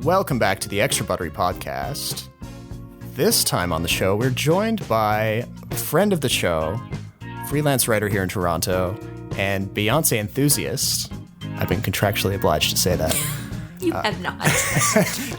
Welcome back to the Extra Buttery Podcast. This time on the show, we're joined by a friend of the show, freelance writer here in Toronto, and Beyonce enthusiast. I've been contractually obliged to say that. You have not.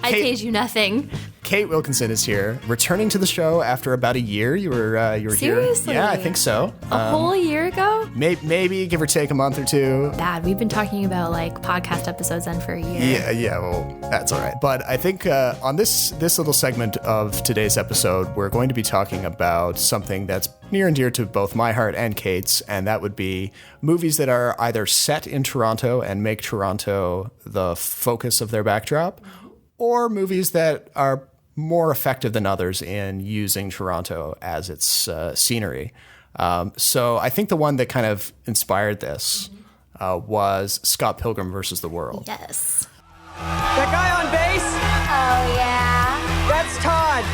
I paid you nothing. Kate Wilkinson is here, returning to the show after about a year. You were Seriously? here. Yeah, I think so. A whole year ago? Maybe give or take a month or two. Bad. We've been talking about like podcast episodes then for a year. Yeah. Well, that's all right. But I think on this little segment of today's episode, we're going to be talking about something that's near and dear to both my heart and Kate's, and that would be movies that are either set in Toronto and make Toronto the focus of their backdrop, or movies that are more effective than others in using Toronto as its scenery. So I think the one that kind of inspired this was Scott Pilgrim versus the World. Yes. That guy on bass? Oh, yeah? That's Todd.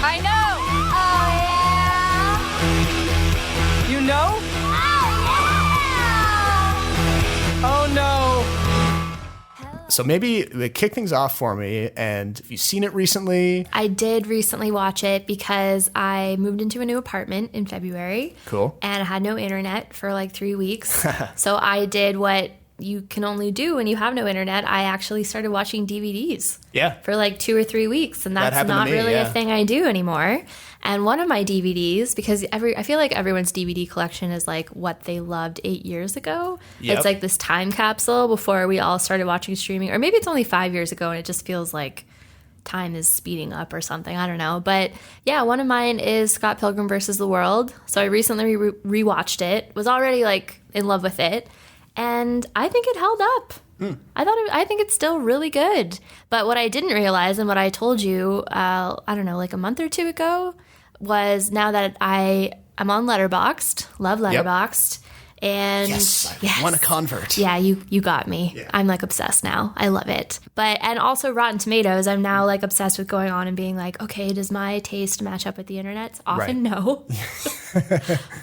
I know! Oh, yeah? You know? Oh, yeah! Oh, no. So maybe kick things off for me, and have you seen it recently? I did recently watch it because I moved into a new apartment in February. Cool. And I had no internet for like 3 weeks. So I did what you can only do when you have no internet. I actually started watching DVDs. Yeah. For like 2 or 3 weeks. And that's happened to not me, really yeah. a thing I do anymore. And one of my DVDs, because I feel like everyone's DVD collection is like what they loved 8 years ago. Yep. It's like this time capsule before we all started watching streaming. Or maybe it's only 5 years ago and it just feels like time is speeding up or something. I don't know. But yeah, one of mine is Scott Pilgrim versus the World. So I recently rewatched it. Was already like in love with it. And I think it held up. I think it's still really good. But what I didn't realize, and what I told you, I don't know, like a month or two ago, was now that I'm on Letterboxd, love Letterboxd, and Yes, I want a convert. yeah, you got me. Yeah. I'm like obsessed now. I love it. And also Rotten Tomatoes, I'm now like obsessed with going on and being like, okay, does my taste match up with the internet's? Often no.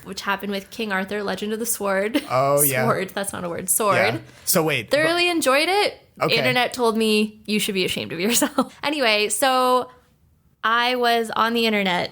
Which happened with King Arthur, Legend of the Sword. Oh, yeah. Sword, that's not a word. Sword. Yeah. So wait. Thoroughly enjoyed it. Okay. Internet told me you should be ashamed of yourself. Anyway, so I was on the internet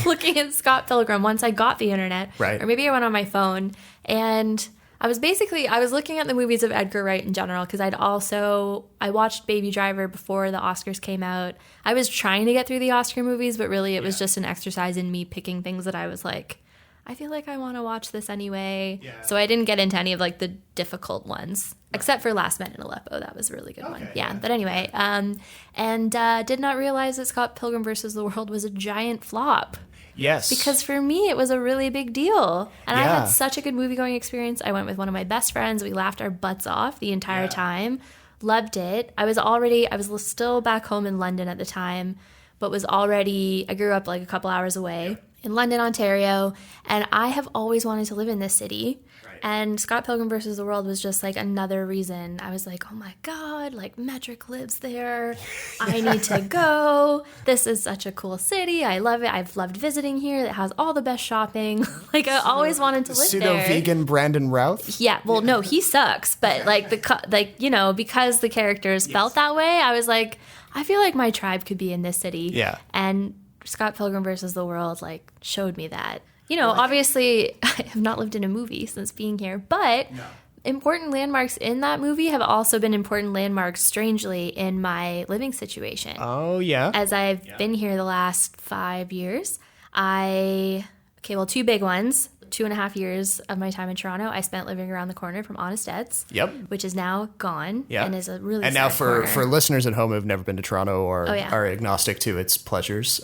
looking at Scott Pilgrim once I got the internet. Right. Or maybe I went on my phone. And I was looking at the movies of Edgar Wright in general because I watched Baby Driver before the Oscars came out. I was trying to get through the Oscar movies, but really it was just an exercise in me picking things that I was like, I feel like I want to watch this anyway. Yeah. So I didn't get into any of like the difficult ones, except for Last Men in Aleppo. That was a really good one. Yeah. But anyway, did not realize that Scott Pilgrim versus the World was a giant flop. Yes. Because for me, it was a really big deal. And I Yeah. had such a good movie-going experience. I went with one of my best friends. We laughed our butts off the entire time. Loved it. I was still back home in London at the time, but I grew up like a couple hours away in London, Ontario. And I have always wanted to live in this city. And Scott Pilgrim versus the World was just like another reason. I was like, oh my God, like Metric lives there. I need to go. This is such a cool city. I love it. I've loved visiting here. It has all the best shopping. Like I always wanted to live there. Pseudo-vegan Brandon Routh? Yeah, well, no, he sucks. But because the characters felt that way, I was like, I feel like my tribe could be in this city. Yeah. And Scott Pilgrim versus the World like showed me that. You know, obviously, I have not lived in a movie since being here, but important landmarks in that movie have also been important landmarks, strangely, in my living situation. Oh, yeah. As I've been here the last 5 years, two big ones. 2.5 years of my time in Toronto, I spent living around the corner from HANDMAID'S. Yep. Which is now gone and is a really And now sad corner. for listeners at home who've never been to Toronto or Oh, yeah. are agnostic to its pleasures,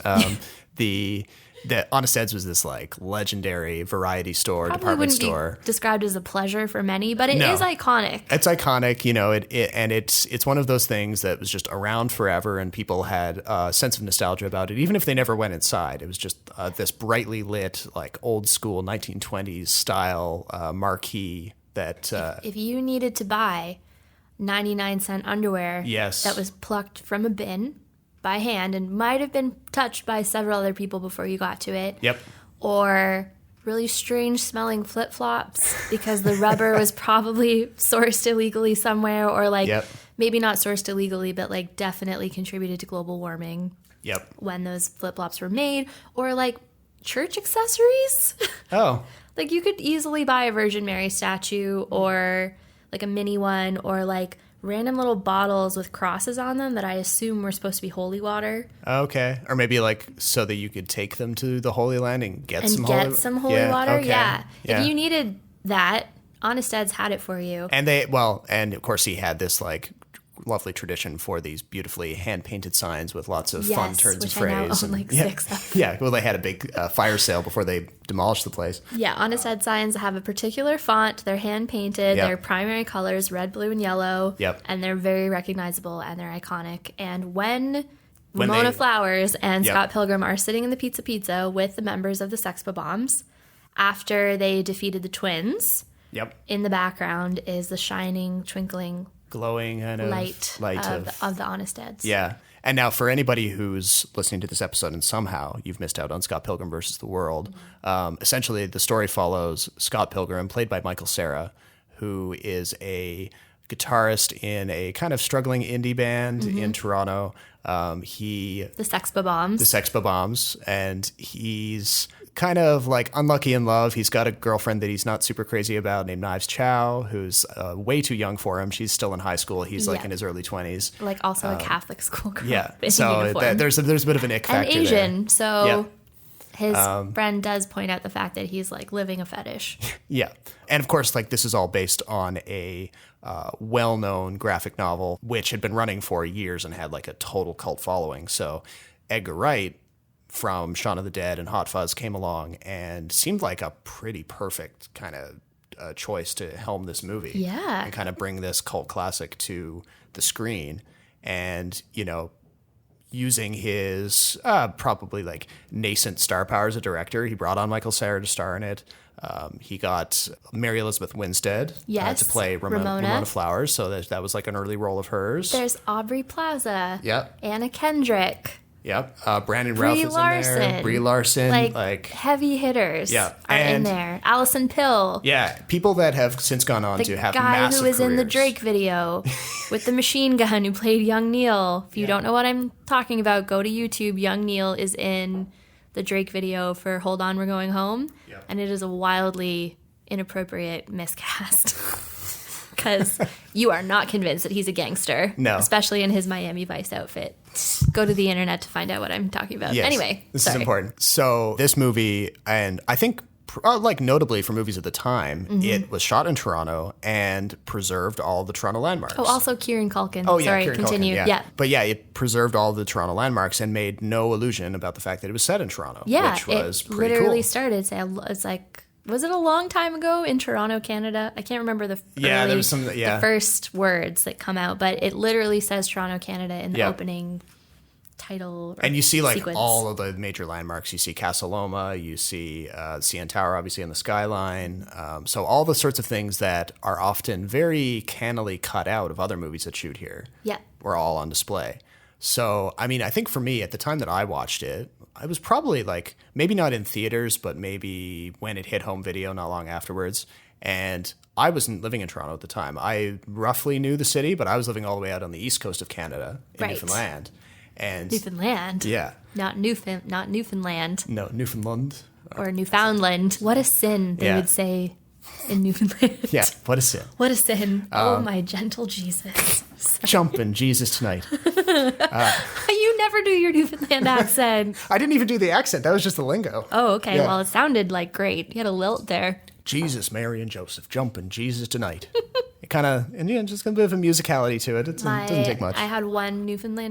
the HANDMAID'S was this like legendary variety store, Probably department wouldn't store. be described as a pleasure for many, but it is iconic. It's iconic, you know, it's one of those things that was just around forever and people had a sense of nostalgia about it, even if they never went inside. It was just this brightly lit, like old school 1920s style marquee that... If you needed to buy 99-cent underwear that was plucked from a bin by hand and might have been touched by several other people before you got to it. Yep. Or really strange smelling flip-flops because the rubber was probably sourced illegally somewhere, or like maybe not sourced illegally, but like definitely contributed to global warming. Yep. When those flip-flops were made, or like church accessories. Oh. Like you could easily buy a Virgin Mary statue or like a mini one, or like random little bottles with crosses on them that I assume were supposed to be holy water. Okay. Or maybe like so that you could take them to the Holy Land and get some holy water. Okay. Yeah. Yeah. If you needed that, Honest Ed's had it for you. And and of course he had this like lovely tradition for these beautifully hand-painted signs with lots of fun turns of phrase. I now own like 6 of. Yeah, well, they had a big fire sale before they demolished the place. Yeah, Honest Ed signs have a particular font. They're hand-painted. Yep. Their primary colors, red, blue, and yellow. Yep. And they're very recognizable, and they're iconic. And when Ramona Flowers and Scott Pilgrim are sitting in the Pizza with the members of the Sexpa Bombs, after they defeated the twins, in the background is the shining, twinkling, glowing kind of light of the Honest Eds. Yeah. And now for anybody who's listening to this episode and somehow you've missed out on Scott Pilgrim versus the World, essentially the story follows Scott Pilgrim, played by Michael Cera, who is a guitarist in a kind of struggling indie band in Toronto. The Sexpa Bombs. And he's kind of like unlucky in love. He's got a girlfriend that he's not super crazy about named Knives Chow, who's way too young for him. She's still in high school. He's like in his early 20s. Like also a Catholic school girl. Yeah. So there's a bit of an ick factor. And Asian. There. So his friend does point out the fact that he's like living a fetish. Yeah. And of course, like this is all based on a well-known graphic novel, which had been running for years and had like a total cult following. So Edgar Wright from Shaun of the Dead and Hot Fuzz came along and seemed like a pretty perfect kind of choice to helm this movie. Yeah. And kind of bring this cult classic to the screen. And, you know, using his probably like nascent star power as a director, he brought on Michael Cera to star in it. He got Mary Elizabeth Winstead to play Ramona Flowers. So that was like an early role of hers. There's Aubrey Plaza. Yep. Anna Kendrick. Yep. Brandon Routh is in there. Brie Larson. Like heavy hitters are in there. Allison Pill. Yeah. People that have since gone on to have massive careers. The guy who was in the careers. Drake video with the machine gun who played Young Neil. If you don't know what I'm talking about, go to YouTube. Young Neil is in the Drake video for Hold On, We're Going Home. Yep. And it is a wildly inappropriate miscast. Because you are not convinced that he's a gangster. No. Especially in his Miami Vice outfit. Go to the internet to find out what I'm talking about. Yes, anyway, this is important. So this movie, and I think like notably for movies at the time, it was shot in Toronto and preserved all the Toronto landmarks. Oh, also Kieran Culkin. Oh, yeah, Sorry, Kieran continue. Culkin, yeah. But yeah, it preserved all the Toronto landmarks and made no illusion about the fact that it was set in Toronto. Yeah, which was it pretty literally cool. started. It's like, was it a long time ago in Toronto, Canada? I can't remember the first words that come out, but it literally says Toronto, Canada in the opening title. And you see like sequence. all of the major landmarks. You see Casa Loma, you see CN Tower, obviously, in the skyline. So all the sorts of things that are often very cannily cut out of other movies that shoot here were all on display. So, I mean, I think for me, at the time that I watched it, I was probably like, maybe not in theaters, but maybe when it hit home video not long afterwards. And I wasn't living in Toronto at the time. I roughly knew the city, but I was living all the way out on the east coast of Canada in Newfoundland. And Newfoundland? Yeah. Not Newfoundland. No, Newfoundland. Or Newfoundland. What a sin, they would say in Newfoundland. Yeah, what a sin. What a sin. Oh, my gentle Jesus. Jumping Jesus tonight. You never do your Newfoundland accent. I didn't even do the accent. That was just the lingo. Oh, okay. Yeah. Well, it sounded like great. You had a lilt there. Jesus, Mary, and Joseph, jumping Jesus tonight. It kind of, and yeah, just a bit of a musicality to it. It doesn't take much. I had one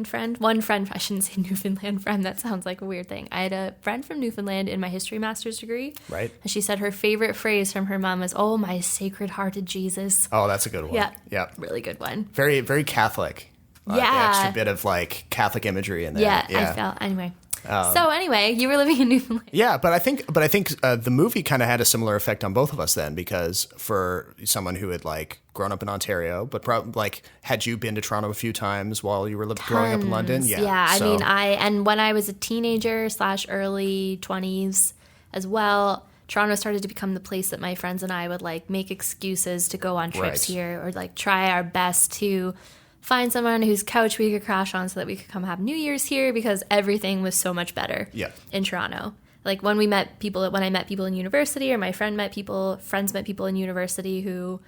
friend, I shouldn't say Newfoundland friend, that sounds like a weird thing. I had a friend from Newfoundland in my history master's degree. Right. And she said her favorite phrase from her mom was, "Oh, my sacred-hearted Jesus." Oh, that's a good one. Yeah. Yeah. Really good one. Very, very Catholic. Yeah. The extra bit of like Catholic imagery in there. Yeah. I felt, anyway. So anyway, you were living in Newfoundland. Yeah, but I think the movie kind of had a similar effect on both of us then, because for someone who had like grown up in Ontario, but like had you been to Toronto a few times while you were growing up in London? Yeah. Yeah. I mean, and when I was a teenager / early 20s as well, Toronto started to become the place that my friends and I would like make excuses to go on trips here, or like try our best to find someone whose couch we could crash on so that we could come have New Year's here, because everything was so much better in Toronto. Like when I met people in university, or my friends met people in university who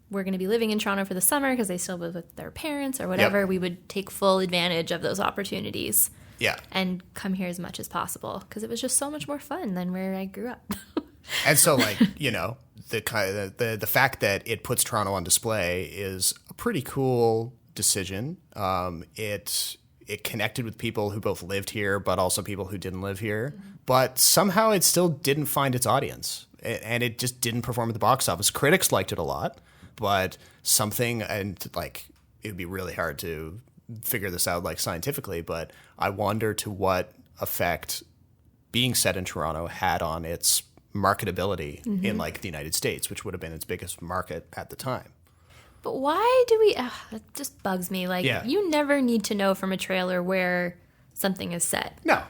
were going to be living in Toronto for the summer because they still live with their parents or whatever, we would take full advantage of those opportunities. Yeah. And come here as much as possible because it was just so much more fun than where I grew up. And so, like, you know, the fact that it puts Toronto on display is a pretty cool decision. It connected with people who both lived here, but also people who didn't live here. Mm-hmm. But somehow it still didn't find its audience, and it just didn't perform at the box office. Critics liked it a lot, but it would be really hard to figure this out like scientifically, but I wonder to what effect being set in Toronto had on its marketability in like the United States, which would have been its biggest market at the time. But why do we... that just bugs me. Like, you never need to know from a trailer where something is set. No.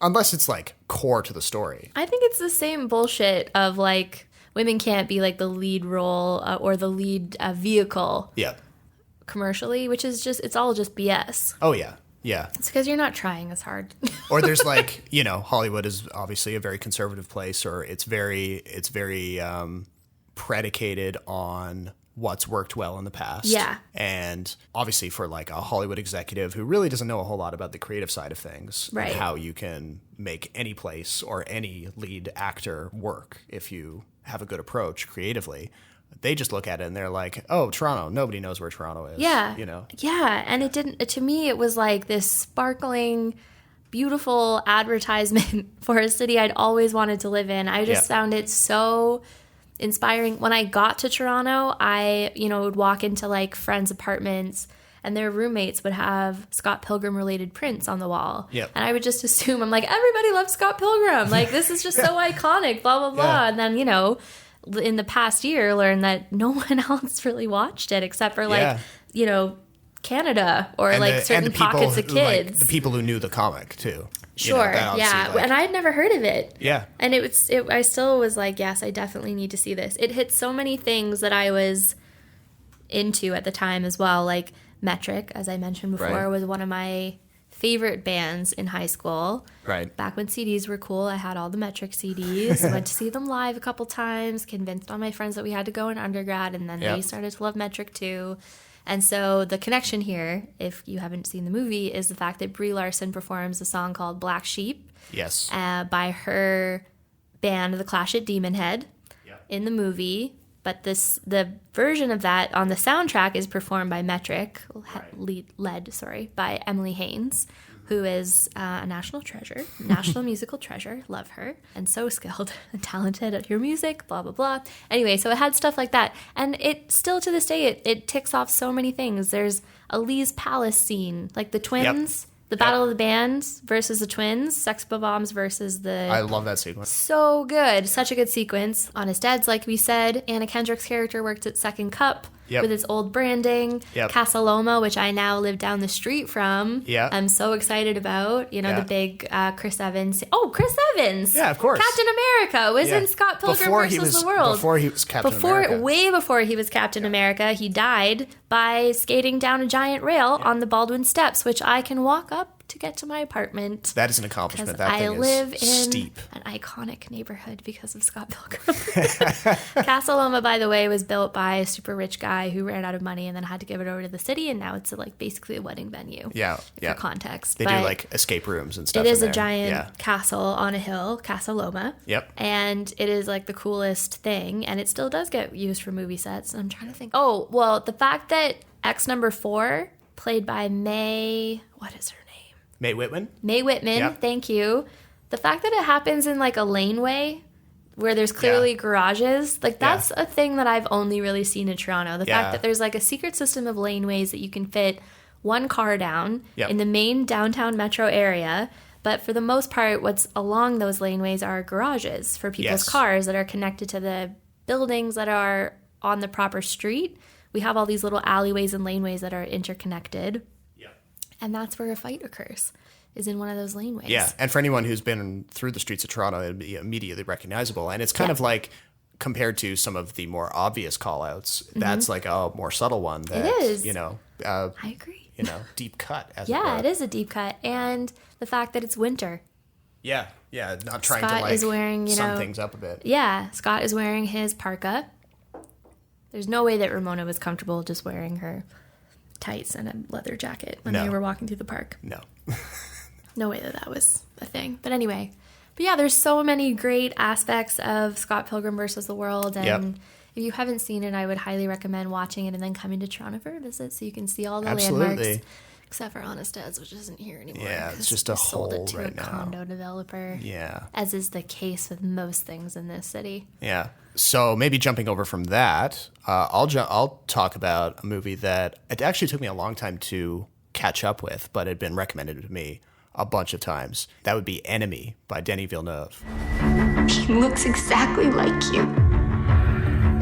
Unless it's, like, core to the story. I think it's the same bullshit of, like, women can't be, like, the lead role or the lead vehicle commercially, which is just... It's all just BS. Oh, yeah. Yeah. It's because you're not trying as hard. Or there's, like, you know, Hollywood is obviously a very conservative place, or it's very predicated on what's worked well in the past. Yeah. And obviously for like a Hollywood executive who really doesn't know a whole lot about the creative side of things, right, and how you can make any place or any lead actor work if you have a good approach creatively, they just look at it and they're like, oh, Toronto, nobody knows where Toronto is. Yeah. You know? Yeah. And it didn't, to me, it was like this sparkling, beautiful advertisement for a city I'd always wanted to live in. I just found it so inspiring. When I got to Toronto, I, would walk into like friends' apartments and their roommates would have Scott Pilgrim related prints on the wall. Yep. And I would just assume, I'm like, everybody loves Scott Pilgrim. Like, this is just so iconic, blah, blah, blah. Yeah. And then, in the past year, learned that no one else really watched it except for Canada or and certain pockets of kids. Like, the people who knew the comic too. Sure, yeah. And I had never heard of it. Yeah. And I still was like, yes, I definitely need to see this. It hit so many things that I was into at the time as well. Like Metric, as I mentioned before, was one of my favorite bands in high school. Right. Back when CDs were cool, I had all the Metric CDs. Went to see them live a couple times, convinced all my friends that we had to go in undergrad, and then they started to love Metric too. And so the connection here, if you haven't seen the movie, is the fact that Brie Larson performs a song called Black Sheep. Yes. By her band, The Clash at Demon Head, in the movie. But the version of that on the soundtrack is performed by Metric, led by Emily Haynes, who is a national musical treasure. Love her. And so skilled and talented at her music, blah, blah, blah. Anyway, so it had stuff like that. And it still, to this day, it ticks off so many things. There's a Lee's Palace scene, like the twins, the Battle of the Bands versus the twins, Sex Bob-ombs versus the... I love that sequence. So good. Such a good sequence. Honest Ed's, like we said, Anna Kendrick's character worked at Second Cup. With its old branding. Casa Loma, which I now live down the street from. I'm so excited about. The big Chris Evans. Oh, Chris Evans! Yeah, of course. Captain America was in Scott Pilgrim versus the World. Before he was Captain America. Way before he was Captain America. He died by skating down a giant rail on the Baldwin Steps, which I can walk up to get to my apartment. That is an accomplishment. That I live is steep. In an iconic neighborhood because of Scott Pilgrim. Casa Loma, by the way, was built by a super rich guy who ran out of money and then had to give it over to the city, and now it's basically a wedding venue. For context. They do escape rooms and stuff. It is a giant castle on a hill, Casa Loma. And it is the coolest thing, and it still does get used for movie sets. I'm trying to think. Oh, well, the fact that X number 4, played by Mae, what is her name? Mae Whitman? Mae Whitman, thank you. The fact that it happens in a laneway where there's clearly garages, that's a thing that I've only really seen in Toronto. The fact that there's a secret system of laneways that you can fit one car down in the main downtown metro area. But for the most part, what's along those laneways are garages for people's cars that are connected to the buildings that are on the proper street. We have all these little alleyways and laneways that are interconnected. And that's where a fight occurs, is in one of those laneways. Yeah, and for anyone who's been through the streets of Toronto, it'd be immediately recognizable. And it's kind of like compared to some of the more obvious call-outs, that's like a more subtle one. That, It is. I agree. Deep cut. As Yeah, it it is a deep cut. And the fact that it's winter. Yeah, not trying Scott to is wearing, sum things up a bit. Yeah, Scott is wearing his parka. There's no way that Ramona was comfortable just wearing her tights and a leather jacket when they were walking through the park. No. No way that was a thing. But anyway. But yeah, there's so many great aspects of Scott Pilgrim versus the World. And if you haven't seen it, I would highly recommend watching it and then coming to Toronto for a visit so you can see all the landmarks. Except for Honest Ed's, which isn't here anymore. Yeah, it's just a hole sold it to right a now. condo developer. Yeah. As is the case with most things in this city. Yeah. So maybe jumping over from that, I'll talk about a movie that it actually took me a long time to catch up with, but had been recommended to me a bunch of times. That would be Enemy by Denis Villeneuve. He looks exactly like you.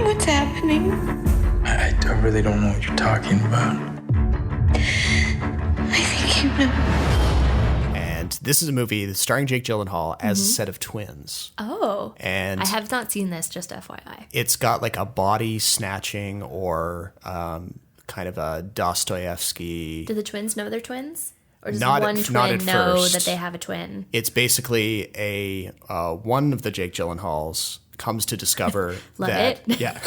What's happening? I really don't know what you're talking about. I think you know. And this is a movie starring Jake Gyllenhaal as a set of twins. Oh. And I have not seen this, just FYI. It's got like a body snatching or kind of a Dostoevsky. Do the twins know they're twins? Or does Not one at twin know first. that they have a twin? It's basically one of the Jake Gyllenhaals comes to discover Love that it. Yeah,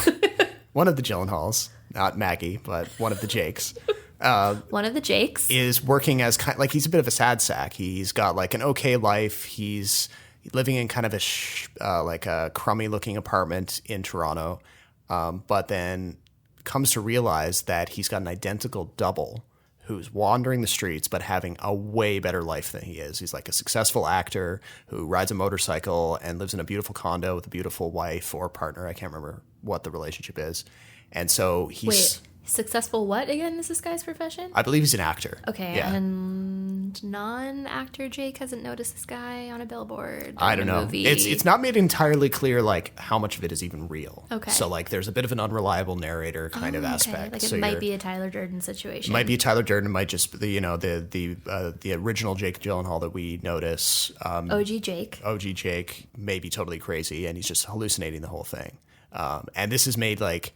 one of the Gyllenhaals, not Maggie, but one of the Jakes. One of the Jakes is working as he's a bit of a sad sack. He's got like an okay life. He's living in kind of a crummy looking apartment in Toronto, but then comes to realize that he's got an identical double who's wandering the streets but having a way better life than he is. He's like a successful actor who rides a motorcycle and lives in a beautiful condo with a beautiful wife or partner. I can't remember what the relationship is. And so he's... Wait, successful what again is this guy's profession? I believe he's an actor. Okay, Yeah. And non-actor Jake hasn't noticed this guy on a billboard. I don't in a know. movie. It's not made entirely clear like how much of it is even real. Okay. So like there's a bit of an unreliable narrator kind of aspect. Like so it might be a Tyler Durden situation. It might be Tyler Durden. It might just be the original Jake Gyllenhaal that we notice. OG Jake. OG Jake may be totally crazy and he's just hallucinating the whole thing. And this is made like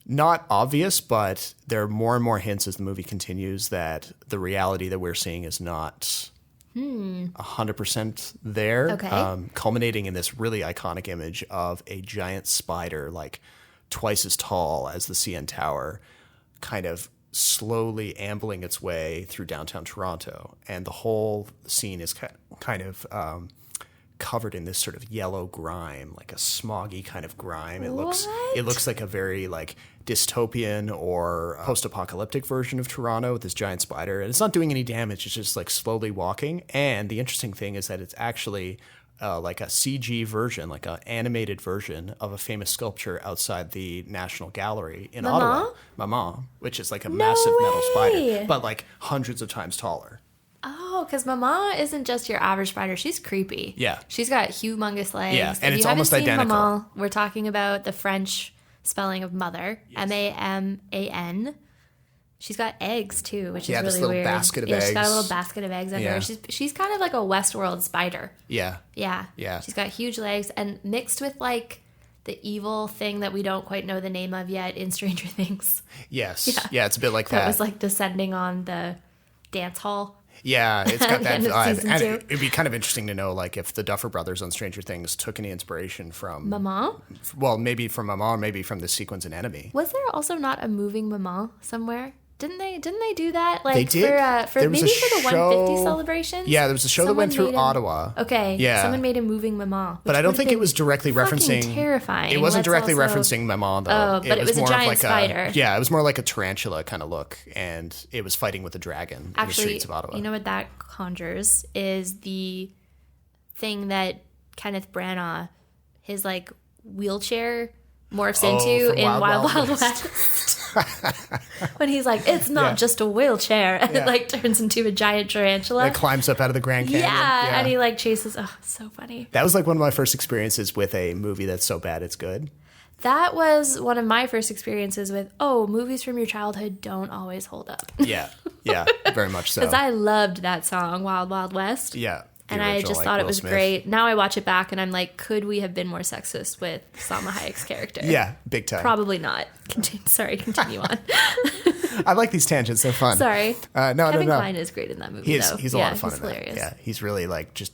not obvious, but there are more and more hints as the movie continues that the reality that we're seeing is not 100% there. Okay. Culminating in this really iconic image of a giant spider, like twice as tall as the CN Tower, kind of slowly ambling its way through downtown Toronto. And the whole scene is kind of covered in this sort of yellow grime, like a smoggy kind of grime. It looks like a very like dystopian or post-apocalyptic version of Toronto with this giant spider, and it's not doing any damage. It's just like slowly walking. And the interesting thing is that it's actually like a CG version, like an animated version of a famous sculpture outside the National Gallery in Ottawa, Maman, which is like a massive metal spider, but like hundreds of times taller. Oh, because Mama isn't just your average spider. She's creepy. Yeah. She's got humongous legs. Yeah, and if it's you almost haven't seen identical. Maman, we're talking about the French spelling of mother. Yes. MAMAN. She's got eggs, too, which is this really little weird. basket of She's got a eggs. little basket of eggs under Yeah. her. She's kind of like a Westworld spider. Yeah. Yeah. Yeah. She's got huge legs and mixed with like the evil thing that we don't quite know the name of yet in Stranger Things. Yes. Yeah, it's a bit like That that. was like descending on the dance hall. Yeah, it's got the that end of vibe. season And 2. it'd be kind of interesting to know, like, if the Duffer Brothers on Stranger Things took any inspiration from... Mama? Well, maybe from Mama, or maybe from the sequence in Enemy. Was there also not a moving Mama somewhere? Didn't they do that? Like They did. For There was maybe a for the show- 150 celebrations? Yeah, there was a show that went Someone through made Ottawa. Okay. Yeah. Someone made a moving Mama. But I don't think it was directly referencing... terrifying. It wasn't Let's directly also- referencing Mama, though. Oh, but it was a more of giant like spider. Yeah, it was more like a tarantula kind of look, and it was fighting with a dragon in the Actually, streets of Ottawa. you know what that conjures is the thing that Kenneth Branagh, his like wheelchair morphs into from in Wild Wild West. West. When he's like, it's not just a wheelchair, and it like turns into a giant tarantula. It climbs up out of the Grand Canyon. Yeah, and he like chases. Oh, it's so funny. That was like one of my first experiences with a movie that's so bad it's good. That was one of my first experiences with, movies from your childhood don't always hold up. Yeah, very much so. Because I loved that song, Wild Wild West. Yeah. And I original, just like, thought it Will was Smith. great. Now I watch it back and I'm like, could we have been more sexist with Salma Hayek's character? Yeah, big time. Probably not. Continue on. I like these tangents; they're fun. Sorry. No. Kevin Kline is great in that movie, though. He's a lot of fun he's in that. hilarious. Yeah, he's really like just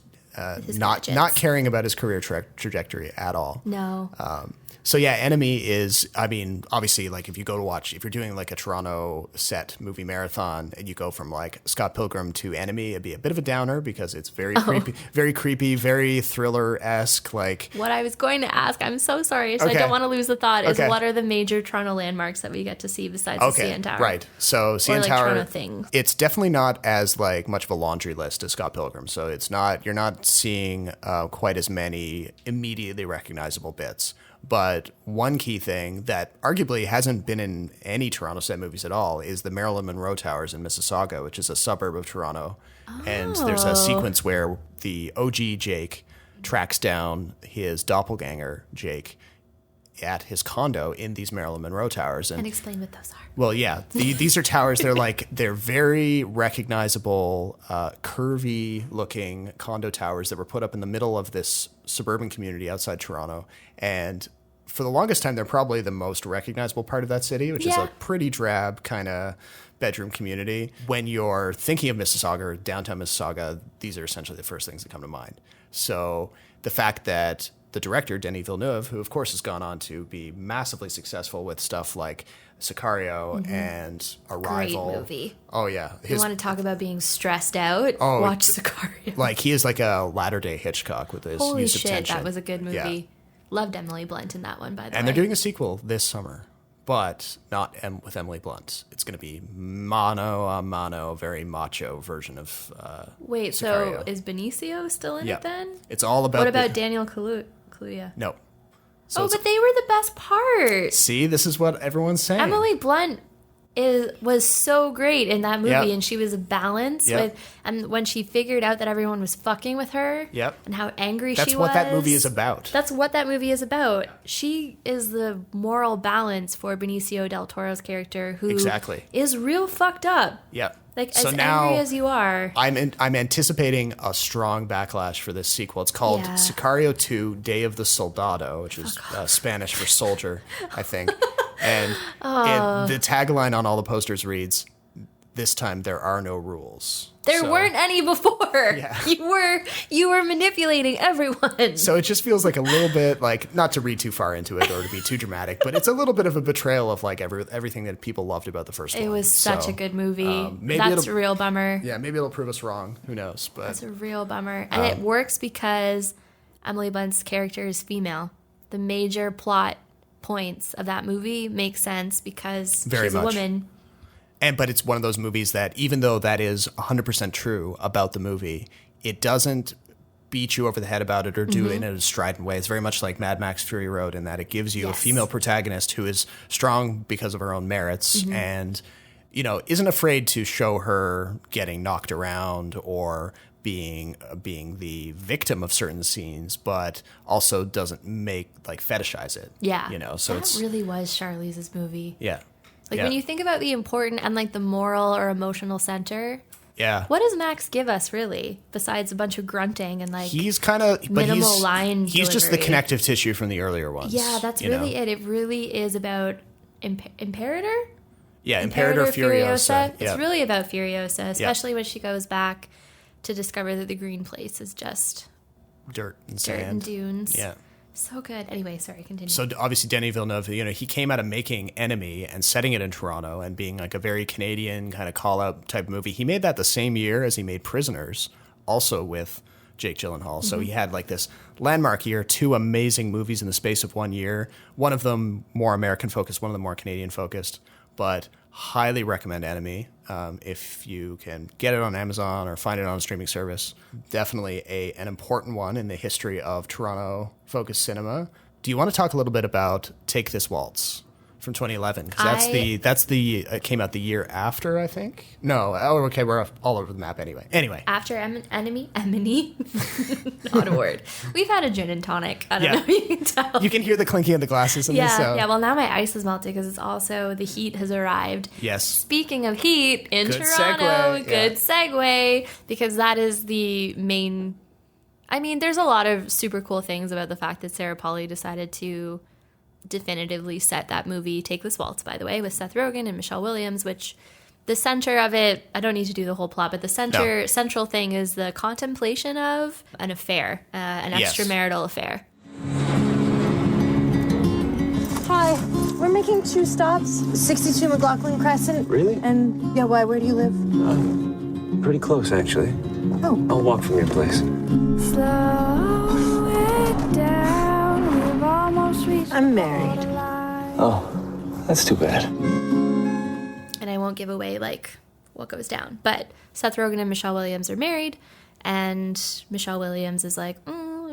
His not gadgets. caring about his career trajectory at all. No. So yeah, Enemy is, I mean, obviously, like if you're doing like a Toronto set movie marathon and you go from like Scott Pilgrim to Enemy, it'd be a bit of a downer because it's very creepy, very thriller-esque. Like What I was going to ask, I'm so sorry, so I Okay. don't want to lose the thought, is Okay. what are the major Toronto landmarks that we get to see besides the CN Tower? right. So CN like Tower, Toronto things. it's definitely not as like much of a laundry list as Scott Pilgrim. So you're not seeing quite as many immediately recognizable bits. But one key thing that arguably hasn't been in any Toronto set movies at all is the Marilyn Monroe Towers in Mississauga, which is a suburb of Toronto. And there's a sequence where the OG Jake tracks down his doppelganger Jake at his condo in these Marilyn Monroe Towers. And explain what those are. Well, yeah, these are towers. They're very recognizable, curvy-looking condo towers that were put up in the middle of this suburban community outside Toronto. And for the longest time, they're probably the most recognizable part of that city, which is Yeah. a pretty drab kind of bedroom community. When you're thinking of Mississauga or downtown Mississauga, these are essentially the first things that come to mind. So the fact that the director, Denis Villeneuve, who of course has gone on to be massively successful with stuff like Sicario and Arrival. Great movie. Oh yeah. You want to talk about being stressed out? Oh, Watch Sicario. Like he is like a latter-day Hitchcock with his Holy use of shit, tension. that was a good movie. Yeah. Loved Emily Blunt in that one, by the way. And they're doing a sequel this summer, but not with Emily Blunt. It's going to be mano a mano, very macho version of Wait, Sicario. so is Benicio still in Yeah. it then? It's all about... What about Daniel Kaluuya? No. So Oh, it's- but they were the best part. See, this is what everyone's saying. Emily Blunt was so great in that movie, Yep. and she was a balance Yep. with. And when she figured out that everyone was fucking with her, Yep. and how angry That's she was. what that movie is about. That's what that movie is about. She is the moral balance for Benicio del Toro's character, who Exactly. is real fucked up. Yeah. Like So as now angry as you are. I'm anticipating a strong backlash for this sequel. It's called Yeah. Sicario 2: Day of the Soldado, which is Spanish for soldier, I think. And the tagline on all the posters reads, "This time there are no rules." There So- weren't any before. Yeah. You were manipulating everyone. So it just feels like a little bit like, not to read too far into it or to be too dramatic, but it's a little bit of a betrayal of like everything that people loved about the first one. It was such So, a good movie. maybe That's a it'll- real bummer. Yeah, maybe it'll prove us wrong. Who knows? But That's a real bummer. And it works because Emily Blunt's character is female. The major plot points of that movie make sense because Very she's much. a woman. But it's one of those movies that, even though that is 100% true about the movie, it doesn't beat you over the head about it or do it in a strident way. It's very much like Mad Max Fury Road in that it gives you a Yes. female protagonist who is strong because of her own merits and, you know, isn't afraid to show her getting knocked around or being the victim of certain scenes, but also doesn't fetishize it. Yeah. You know, so that it's really was Charlize's movie. yeah. Like yeah. when you think about the important and like the moral or emotional center, yeah. what does Max give us really besides a bunch of grunting and like He's kind of minimal line He's just the delivery? connective tissue from the earlier ones. Yeah, that's you know? really it. It really is about Imperator? Yeah, Imperator Furiosa. Yeah. It's really about Furiosa, especially when she goes back to discover that the green place is just dirt and dirt sand. and dunes. Yeah. So good. Anyway, sorry, continue. So obviously Denis Villeneuve, you know, he came out of making Enemy and setting it in Toronto and being like a very Canadian kind of call-out type movie. He made that the same year as he made Prisoners, also with Jake Gyllenhaal. So he had like this landmark year, 2 amazing movies in the space of 1 year. One of them more American focused, one of them more Canadian focused. But highly recommend Enemy if you can get it on Amazon or find it on a streaming service. Definitely an important one in the history of Toronto-focused cinema. Do you want to talk a little bit about Take This Waltz from 2011? Because it came out the year after, I think. No, oh, okay, we're all over the map anyway. Anyway. After Enemy, not a word. We've had a gin and tonic. I don't Yeah. know if you can tell. You can hear the clinking of the glasses in this. So. Yeah. Well, now my ice is melted because it's also the heat has arrived. Yes. Speaking of heat in Good Toronto, segue, good segue, because that is the main I mean, there's a lot of super cool things about the fact that Sarah Polley decided to definitively set that movie, Take This Waltz, by the way, with Seth Rogen and Michelle Williams, which the center of it, I don't need to do the whole plot, but the central thing is the contemplation of an affair, an extramarital affair. Hi, we're making 2 stops. 62 McLaughlin Crescent. Really? And, yeah, why? Where do you live? Pretty close, actually. Oh. I'll walk from your place. Slow it down. We've almost reached. I'm married. Oh, that's too bad. And I won't give away, like, what goes down. But Seth Rogen and Michelle Williams are married, and Michelle Williams is like,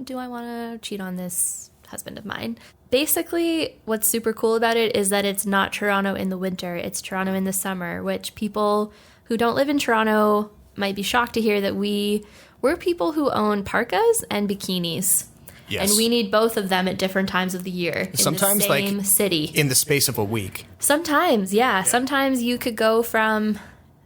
do I want to cheat on this husband of mine? Basically, what's super cool about it is that it's not Toronto in the winter, it's Toronto in the summer, which people who don't live in Toronto might be shocked to hear that we're people who own parkas and bikinis. Yes. And we need both of them at different times of the year Sometimes, in the same city. In the space of a week. Sometimes, yeah. Sometimes you could go from,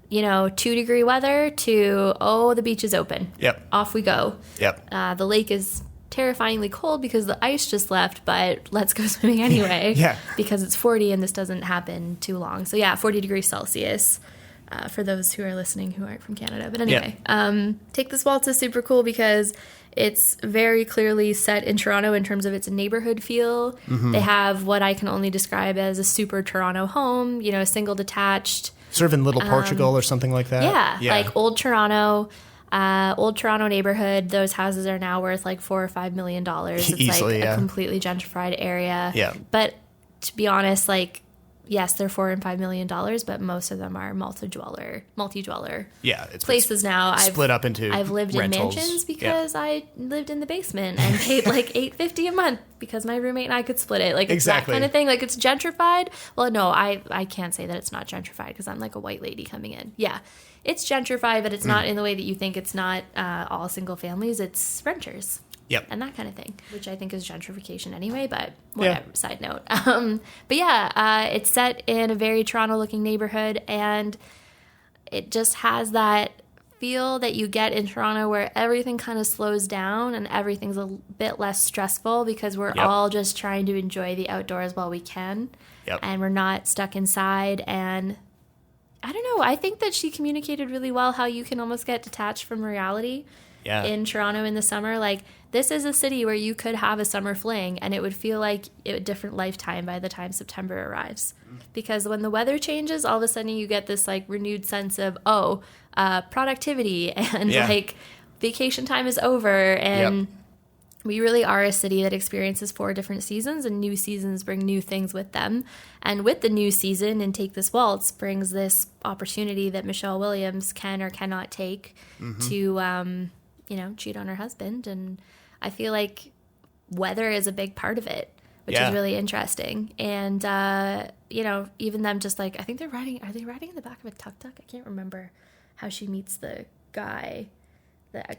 2-degree weather to, the beach is open. Yep. Off we go. Yep. The lake is terrifyingly cold because the ice just left, but let's go swimming anyway. Yeah. Because it's 40 and this doesn't happen too long. So yeah, 40 degrees Celsius for those who are listening who aren't from Canada. But anyway, Take This Waltz is super cool because it's very clearly set in Toronto in terms of its neighborhood feel. Mm-hmm. They have what I can only describe as a super Toronto home, single detached. Sort of in Little Portugal or something like that? Yeah, like old Toronto neighborhood. Those houses are now worth like $4 or $5 million. It's Easily, like a completely gentrified area. Yeah. But to be honest, like, yes, they're $4 and $5 million, but most of them are multi-dweller. Yeah, it's places now. Split up into I've lived rentals. in mansions because I lived in the basement and paid like $8.50 a month because my roommate and I could split it. Like, it's exactly. that kind of thing. Like, it's gentrified. Well, no, I can't say that it's not gentrified because I'm like a white lady coming in. Yeah, it's gentrified, but it's not in the way that you think. It's not all single families. It's renters. Yep. And that kind of thing, which I think is gentrification anyway, but whatever, side note. But yeah, it's set in a very Toronto-looking neighborhood, and it just has that feel that you get in Toronto where everything kind of slows down and everything's a bit less stressful because we're all just trying to enjoy the outdoors while we can. Yep. And we're not stuck inside. And I don't know, I think that she communicated really well how you can almost get detached from reality. Yeah. In Toronto in the summer. Like, this is a city where you could have a summer fling and it would feel like a different lifetime by the time September arrives. Because when the weather changes, all of a sudden you get this like renewed sense of, productivity and like vacation time is over. And we really are a city that experiences 4 different seasons, and new seasons bring new things with them. And with the new season and Take This Waltz brings this opportunity that Michelle Williams can or cannot take to cheat on her husband. And I feel like weather is a big part of it, which is really interesting. And, even them just like, I think are they riding in the back of a tuk-tuk? I can't remember how she meets the guy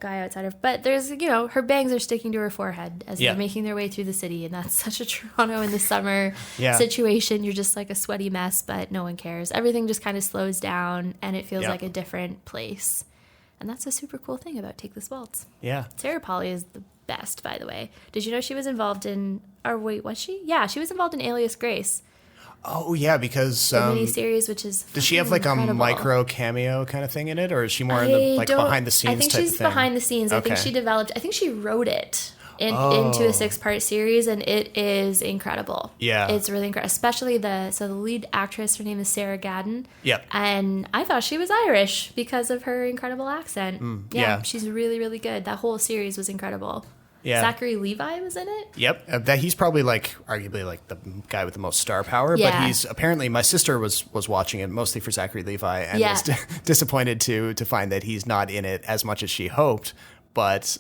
outside of, but there's, her bangs are sticking to her forehead as they're making their way through the city. And that's such a Toronto in the summer situation. You're just like a sweaty mess, but no one cares. Everything just kind of slows down and it feels like a different place. And that's a super cool thing about Take This Waltz. Yeah. Sarah Polley is the best, by the way. Did you know she was involved in... Or wait, was she? Yeah, she was involved in Alias Grace. Oh, yeah, because... The miniseries, which is... Does she have like incredible. A micro cameo kind of thing in it? Or is she more in the behind the scenes type of thing? I think she's behind the scenes. I think she wrote it into a 6-part series, and it is incredible. Yeah. It's really incredible. Especially the lead actress, her name is Sarah Gadon. Yep. And I thought she was Irish because of her incredible accent. Yeah. She's really, really good. That whole series was incredible. Yeah. Zachary Levi was in it. Yep. He's probably arguably the guy with the most star power, but he's apparently, my sister was watching it mostly for Zachary Levi and was disappointed to find that he's not in it as much as she hoped. But,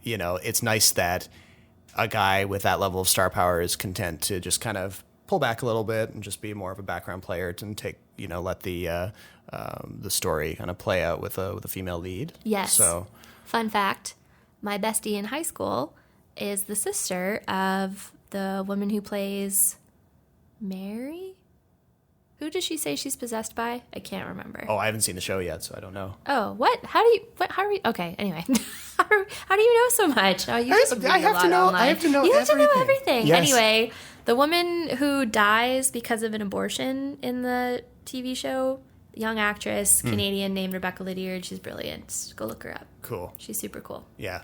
it's nice that a guy with that level of star power is content to just kind of pull back a little bit and just be more of a background player and take, let the story kind of play out with a female lead. Yes. So, fun fact. My bestie in high school is the sister of the woman who plays Mary, Who does she say she's possessed by? I can't remember. Oh, I haven't seen the show yet, so I don't know. Oh, what? How are we? Okay, anyway. how do you know so much? Oh, you just read I have a lot to know. online. I have to know. You have everything. to know everything. Yes. Anyway, the woman who dies because of an abortion in the TV show, young actress, Canadian, named Rebecca Lydiard. She's brilliant. Go look her up. Cool. She's super cool. Yeah.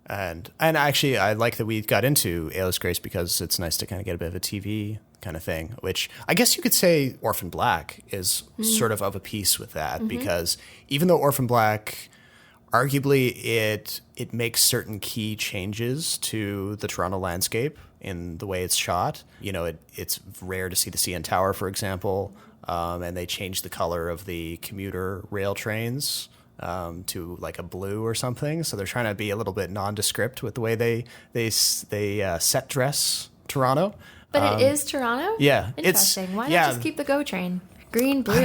And actually, I like that we got into ALIAS Grace because it's nice to kind of get a bit of a TV kind of thing, which I guess you could say Orphan Black is sort of a piece with that, because even though Orphan Black, arguably it makes certain key changes to the Toronto landscape in the way it's shot. You know, it's rare to see the CN Tower, for example, and they changed the color of the commuter rail trains to like a blue or something. So they're trying to be a little bit nondescript with the way they set dress Toronto. But it is Toronto? Yeah. Interesting. Why not just keep the GO train? Green, blue? I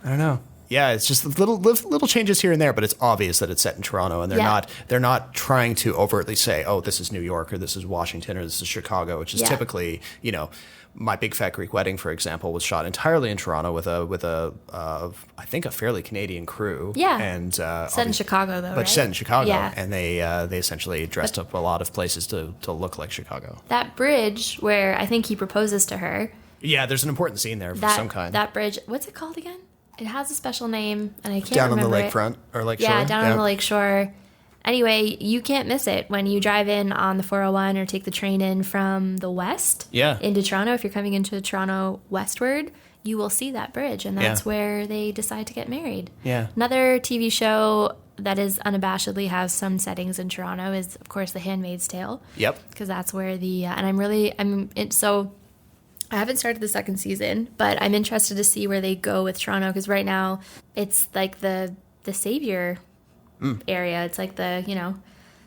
don't know. Yeah, it's just little changes here and there, but it's obvious that it's set in Toronto, and they're not trying to overtly say, oh, this is New York or this is Washington or this is Chicago, which is typically, you know, My Big Fat Greek Wedding, for example, was shot entirely in Toronto with a I think a fairly Canadian crew. Yeah, and set in Chicago though, but set in Chicago, yeah. And they essentially dressed up a lot of places to look like Chicago. That bridge where I think he proposes to her. Yeah, there's an important scene there of some kind. That bridge, what's it called again? It has a special name, and I can't down remember on the it. lakefront or lakeshore. Yeah, down on the lakeshore. Anyway, you can't miss it when you drive in on the 401 or take the train in from the west into Toronto. If you're coming into Toronto westward, you will see that bridge, and that's where they decide to get married. Yeah. Another TV show that is unabashedly has some settings in Toronto is, of course, The Handmaid's Tale. Yep. Because that's where the so I haven't started the second season, but I'm interested to see where they go with Toronto, because right now it's like the savior area. It's like the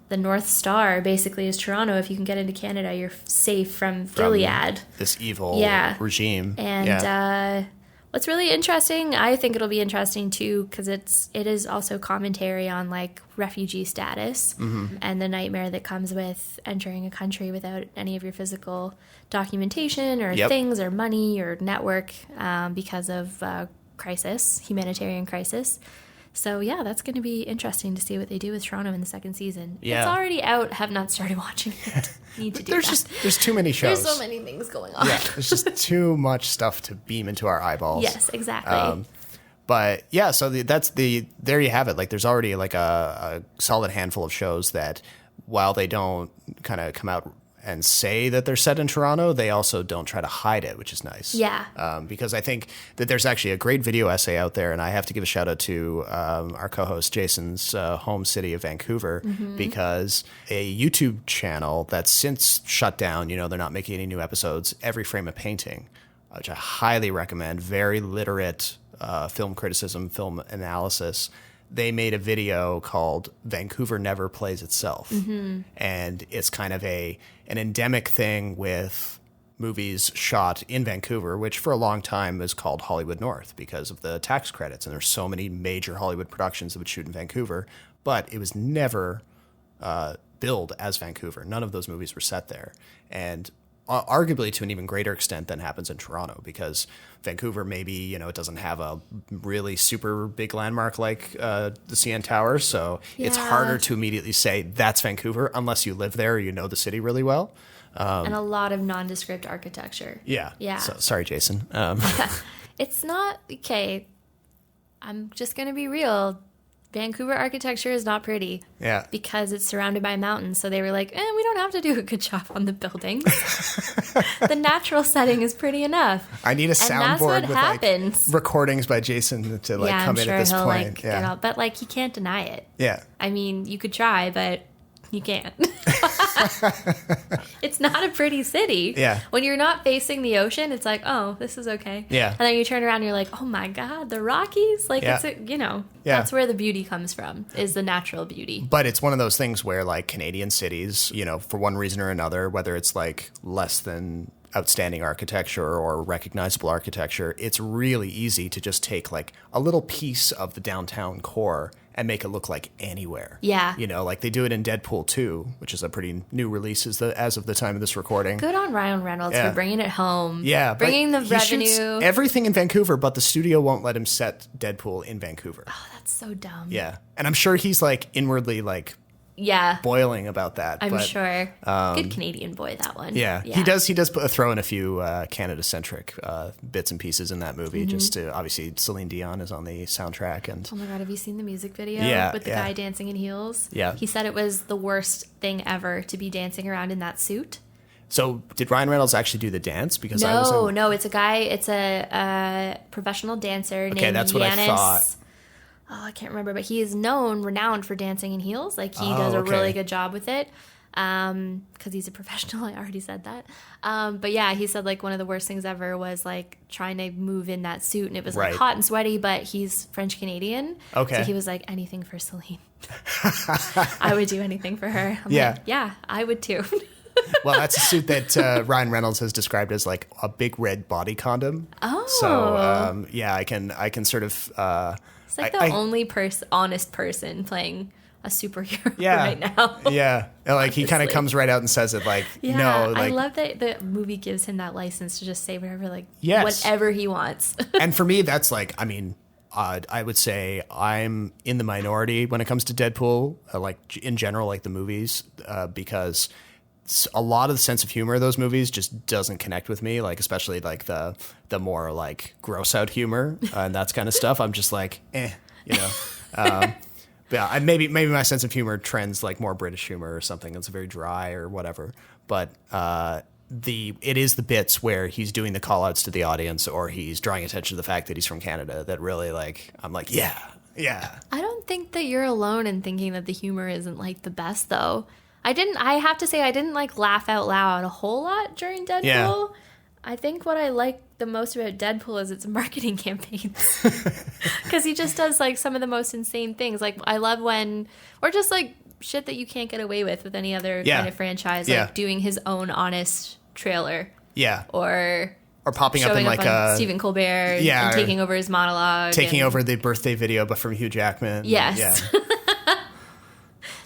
North Star basically is Toronto. If you can get into Canada, you're safe from Gilead. This evil regime. And what's really interesting, I think it'll be interesting too, because it is also commentary on like refugee status and the nightmare that comes with entering a country without any of your physical documentation or things or money or network because of humanitarian crisis. So, yeah, that's going to be interesting to see what they do with Toronto in the second season. Yeah. It's already out. Have not started watching it. Need to do that. There's too many shows. There's so many things going on. Yeah, there's just too much stuff to beam into our eyeballs. Yes, exactly. But, yeah, so there you have it. Like, there's already, like, a solid handful of shows that, while they don't kind of come out and say that they're set in Toronto, they also don't try to hide it, which is nice. Yeah. Because I think that there's actually a great video essay out there, and I have to give a shout out to our co-host Jason's home city of Vancouver, because a YouTube channel that's since shut down, they're not making any new episodes, Every Frame a Painting, which I highly recommend, very literate film criticism, film analysis. They made a video called Vancouver Never Plays Itself. And it's kind of an endemic thing with movies shot in Vancouver, which for a long time is called Hollywood North because of the tax credits. And there's so many major Hollywood productions that would shoot in Vancouver, but it was never billed as Vancouver. None of those movies were set there. And arguably to an even greater extent than happens in Toronto, because Vancouver maybe, it doesn't have a really super big landmark like the CN Tower, so it's harder to immediately say that's Vancouver unless you live there or you know the city really well. And a lot of nondescript architecture. Yeah. So, sorry, Jason. It's not, okay, I'm just going to be real. Vancouver architecture is not pretty. Yeah. Because it's surrounded by mountains. So they were like, we don't have to do a good job on the buildings. The natural setting is pretty enough. I need a soundboard with like recordings by Jason to come in at this point. But you can't deny it. Yeah. I mean, you could try, but you can't. It's not a pretty city. Yeah. When you're not facing the ocean, it's like, oh, this is okay. Yeah. And then you turn around and you're like, oh my God, the Rockies? That's where the beauty comes from, is the natural beauty. But it's one of those things where like Canadian cities, for one reason or another, whether it's like less than outstanding architecture or recognizable architecture, it's really easy to just take like a little piece of the downtown core and make it look like anywhere. Yeah. You know, like they do it in Deadpool 2, which is a pretty new release as of the time of this recording. Good on Ryan Reynolds for bringing it home. Yeah. Bringing the he revenue. Shoots everything in Vancouver, but the studio won't let him set Deadpool in Vancouver. Oh, that's so dumb. Yeah. And I'm sure he's like inwardly like boiling about that. I'm sure. Good Canadian boy, that one. Yeah. He does throw in a few Canada-centric bits and pieces in that movie. Just to, obviously, Celine Dion is on the soundtrack. And oh my God, have you seen the music video with the guy dancing in heels? Yeah. He said it was the worst thing ever to be dancing around in that suit. So did Ryan Reynolds actually do the dance? Because No, it's a guy, it's a professional dancer named that's what Yanis. I thought. Oh, I can't remember, but he is renowned for dancing in heels. Like, he does a really good job with it because he's a professional. I already said that. But yeah, he said, like, one of the worst things ever was, like, trying to move in that suit. And it was, like, hot and sweaty, but he's French-Canadian. Okay. So he was like, anything for Celine. I would do anything for her. I'm like, yeah, I would too. Well, that's a suit that Ryan Reynolds has described as, like, a big red body condom. Oh. So, I can sort of... It's like the only honest person playing a superhero right now. Yeah. Like, he kind of comes right out and says it, like, no. Like, I love that the movie gives him that license to just say whatever, like, whatever he wants. And for me, that's like, I mean, I would say I'm in the minority when it comes to Deadpool, like, in general, like the movies, because a lot of the sense of humor of those movies just doesn't connect with me, like, especially like the more like gross out humor and that kind of stuff. I'm just like, you know. But yeah, maybe my sense of humor trends like more British humor or something. It's very dry or whatever. But it is the bits where he's doing the call outs to the audience or he's drawing attention to the fact that he's from Canada that really, like, I'm like, yeah. I don't think that you're alone in thinking that the humor isn't like the best though. I have to say I didn't like laugh out loud a whole lot during Deadpool. Yeah. I think what I like the most about Deadpool is its marketing campaigns. Because he just does like some of the most insane things. Like, I love or just like shit that you can't get away with any other kind of franchise. Like doing his own honest trailer. Yeah. Or popping up in like a Stephen Colbert and taking over his monologue. Taking over the birthday video, but from Hugh Jackman. Yes. Yeah.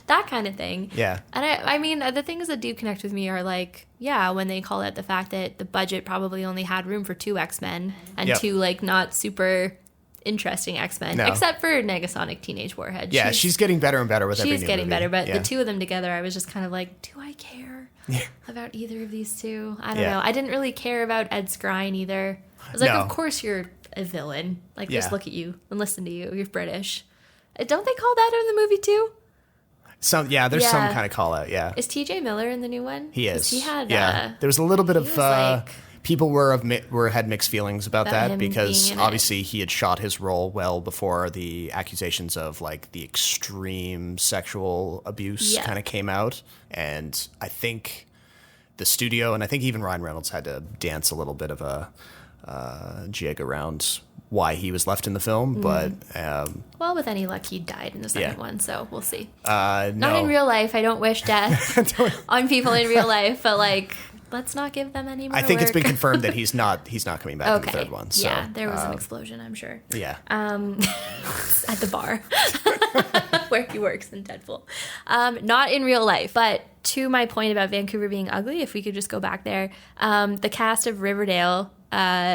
That kind of thing. Yeah. And I mean, the things that do connect with me are like, when they call out the fact that the budget probably only had room for 2 X-Men and 2 like not super interesting X-Men, except for Negasonic Teenage Warhead. Yeah, she's getting better and better with every new movie. She's getting better, but the 2 of them together, I was just kind of like, do I care about either of these 2? I don't know. I didn't really care about Ed Skrein either. I was like, of course you're a villain. Like, just look at you and listen to you. You're British. Don't they call that in the movie too? There's some kind of call out, Is TJ Miller in the new one? He is. He had, there was a little bit of, people had mixed feelings about that because obviously he had shot his role well before the accusations of like the extreme sexual abuse kind of came out. And I think the studio, and I think even Ryan Reynolds had to dance a little bit of a jig around why he was left in the film, but well, with any luck, he died in the second one, so we'll see. No. Not in real life. I don't wish death on people in real life, but like, let's not give them any more. I think work. It's been confirmed that he's not coming back in the third one. So, yeah, there was an explosion, I'm sure. Yeah, at the bar where he works in Deadpool. Not in real life, but to my point about Vancouver being ugly, if we could just go back there, the cast of Riverdale.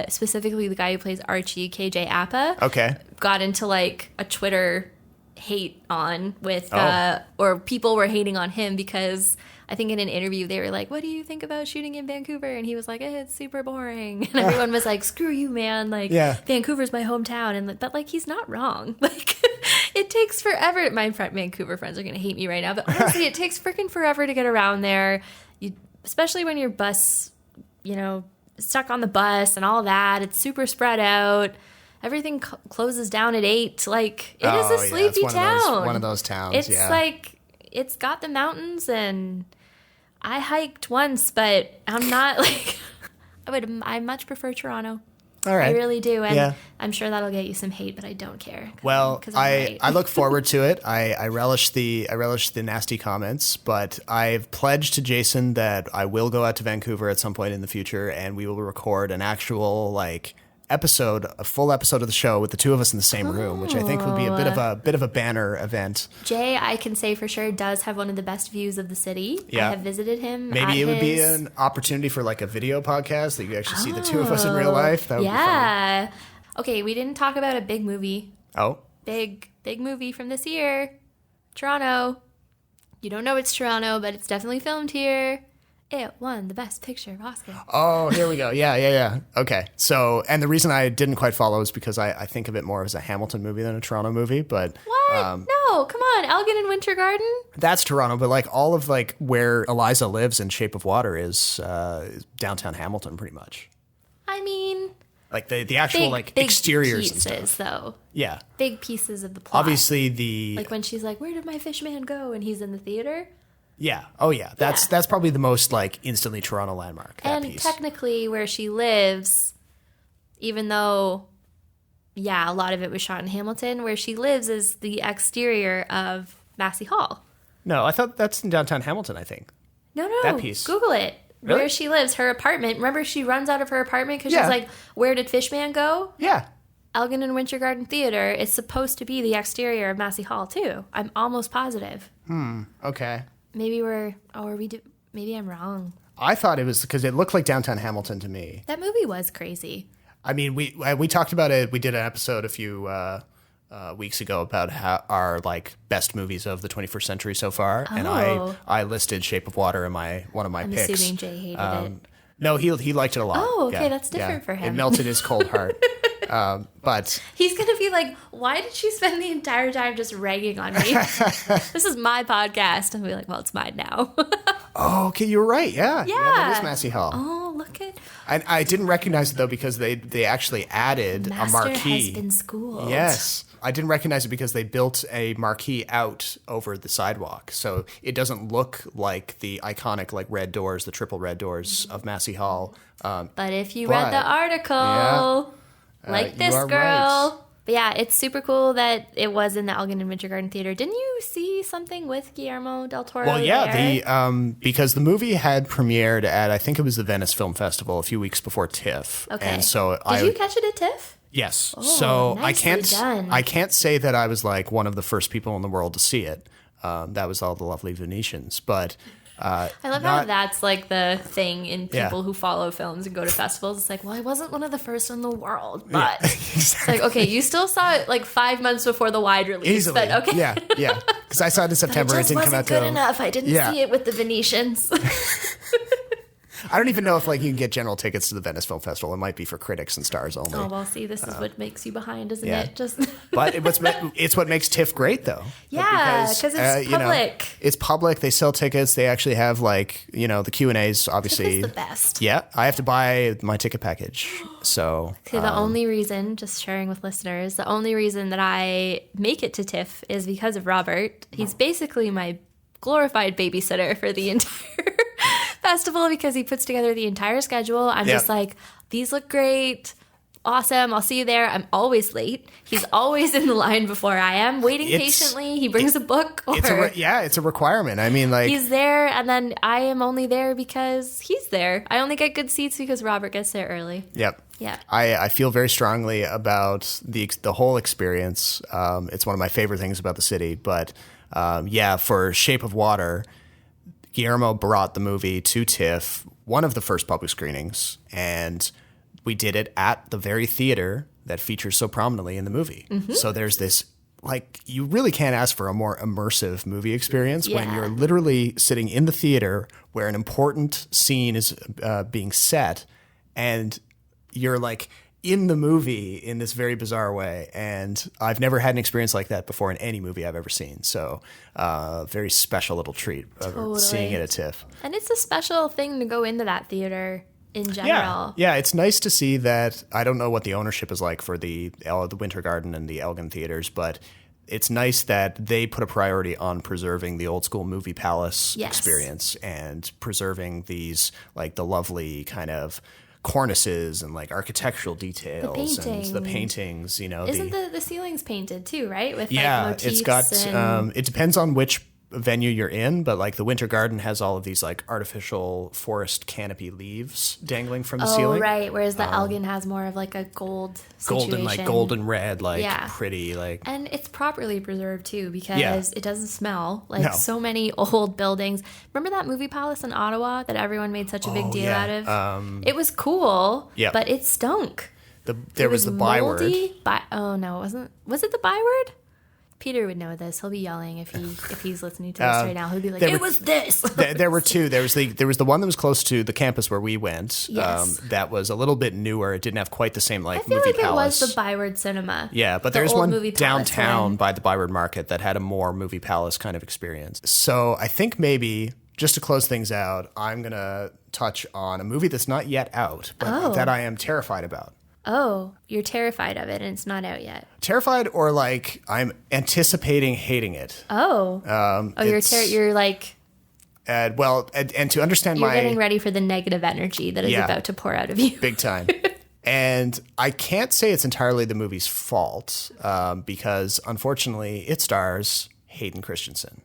Specifically the guy who plays Archie, KJ Apa, got into like a Twitter hate on with, or people were hating on him because I think in an interview they were like, what do you think about shooting in Vancouver? And he was like, it's super boring. And everyone was like, screw you, man. Like, Vancouver's my hometown. But like, he's not wrong. Like, it takes forever. My Vancouver friends are going to hate me right now. But honestly, it takes freaking forever to get around there. Especially when your bus, stuck on the bus and all that. It's super spread out. Everything closes down at 8. Like, it is a sleepy town. One of those towns. It's like, it's got the mountains, and I hiked once, but I'm not like, I much prefer Toronto. All right. I really do. And Yeah. I'm sure that'll get you some hate, but I don't care. Well, 'Cause I'm right. I look forward to it. I relish the nasty comments, but I've pledged to Jason that I will go out to Vancouver at some point in the future, and we will record an actual a full episode of the show with the two of us in the same room, which I think will be a bit of a banner event. Jay, I can say for sure, does have one of the best views of the city. Yeah. I have visited him. Maybe it would be an opportunity for a video podcast that you actually see the two of us in real life. That would be fun. Yeah. Okay, we didn't talk about a big movie. Oh. Big movie from this year. Toronto. You don't know it's Toronto, but it's definitely filmed here. It won the Best Picture Oscar. Oh, here we go. Yeah. Okay. So, and the reason I didn't quite follow is because I think of it more as a Hamilton movie than a Toronto movie. But what? No, come on. Elgin and Winter Garden? That's Toronto. But all of where Eliza lives in Shape of Water is downtown Hamilton, pretty much. I mean, the actual big exteriors pieces, and stuff. though. Yeah. Big pieces of the plot. Obviously when she's like, "Where did my fish man go?" and he's in the theater. Yeah. Oh, yeah. That's probably the most instantly Toronto landmark. That and piece. technically, where she lives, even though, a lot of it was shot in Hamilton, where she lives is the exterior of Massey Hall. No, I thought that's in downtown Hamilton. I think. No. That piece. Google it. Really? Where she lives, her apartment. Remember, she runs out of her apartment because Yeah. she's like, "Where did Fishman go?" Yeah. Elgin and Winter Garden Theater is supposed to be the exterior of Massey Hall too. I'm almost positive. Okay. Maybe maybe I'm wrong. I thought it was because it looked like downtown Hamilton to me. That movie was crazy. I mean, we talked about it. We did an episode a few weeks ago about our best movies of the 21st century so far, and I listed Shape of Water in one of my I'm picks. assuming Jay hated it. No, he liked it a lot. Oh, okay, Yeah, that's different for him. It melted his cold heart. But He's going to be like, "Why did she spend the entire time just ragging on me? This is my podcast." And I'll be like, "Well, it's mine now." oh, okay, you're right. Yeah, that is Massey Hall. Oh, look at I didn't recognize it though because they actually added a marquee. has been schooled. Yes. I didn't recognize it because they built a marquee out over the sidewalk. So it doesn't look like the iconic red doors, the triple red doors of Massey Hall. But if you read the article, this are girl. right. But yeah, it's super cool that it was in the Elgin and Winter Garden Theater. Didn't you see something with Guillermo del Toro? Well, yeah, there? because the movie had premiered at, I think it was the Venice Film Festival a few weeks before TIFF. Okay. And so Did you catch it at TIFF? Yes. Oh, so nicely done. I can't say that I was one of the first people in the world to see it. That was all the lovely Venetians, but I love how that's the thing in people who follow films and go to festivals. It's like, well, I wasn't one of the first in the world, but it's like, okay, you still saw it 5 months before the wide release. Easily. But okay. Yeah. Because I saw it in September. It just didn't come wasn't out good enough. I didn't see it with the Venetians. I don't even know if you can get general tickets to the Venice Film Festival. It might be for critics and stars only. Oh, well, see, this is what makes you behind, isn't yeah. it? Just But it's what makes TIFF great, though. Yeah, because it's public. It's public. They sell tickets. They actually have the Q&As, obviously. TIFF is the best. Yeah, I have to buy my ticket package. So okay, the only reason, just sharing with listeners, the only reason that I make it to TIFF is because of Robert. He's basically my glorified babysitter for the entire festival because he puts together the entire schedule. I'm just like, these look great. Awesome. I'll see you there. I'm always late. He's always in the line before I am, waiting patiently. He brings a book. It's a requirement. I mean, he's there, and then I am only there because he's there. I only get good seats because Robert gets there early. Yep. Yeah. I feel very strongly about the whole experience. It's one of my favorite things about the city. But for Shape of Water, Guillermo brought the movie to TIFF, one of the first public screenings, and we did it at the very theater that features so prominently in the movie. Mm-hmm. So there's this, you really can't ask for a more immersive movie experience when you're literally sitting in the theater where an important scene is being set, and you're in the movie in this very bizarre way. And I've never had an experience like that before in any movie I've ever seen. So very special little treat of seeing it at TIFF. And it's a special thing to go into that theater in general. Yeah, it's nice to see that. I don't know what the ownership is like for the Winter Garden and the Elgin theaters, but it's nice that they put a priority on preserving the old school movie palace experience and preserving these the lovely kind of cornices and like architectural details and the paintings, you know. Isn't the ceilings painted too, right? With yeah, like motifs it's got, and... it depends on which venue you're in, but like the Winter Garden has all of these like artificial forest canopy leaves dangling from the ceiling. Oh, right. Whereas the Elgin has more of like a gold situation. Golden red, like pretty, like. And it's properly preserved too because it doesn't smell like so many old buildings. Remember that movie palace in Ottawa that everyone made such a big deal out of? It was cool, but it stunk. There was the byword. Oh no, it wasn't. Was it the byword? Peter would know this. He'll be yelling if he's listening to this right now. He'll be like, "It was this." There were two. There was the one that was close to the campus where we went. Yes. That was a little bit newer. It didn't have quite the same like movie like palace. It was the Byward Cinema. Yeah, but there's one downtown by the Byward Market that had a more movie palace kind of experience. So I think maybe just to close things out, I'm gonna touch on a movie that's not yet out, but that I am terrified about. Oh, you're terrified of it and it's not out yet. Terrified or like I'm anticipating hating it. Oh. You're like... and to understand you're getting ready for the negative energy that is about to pour out of you. Big time. And I can't say it's entirely the movie's fault because unfortunately it stars Hayden Christensen,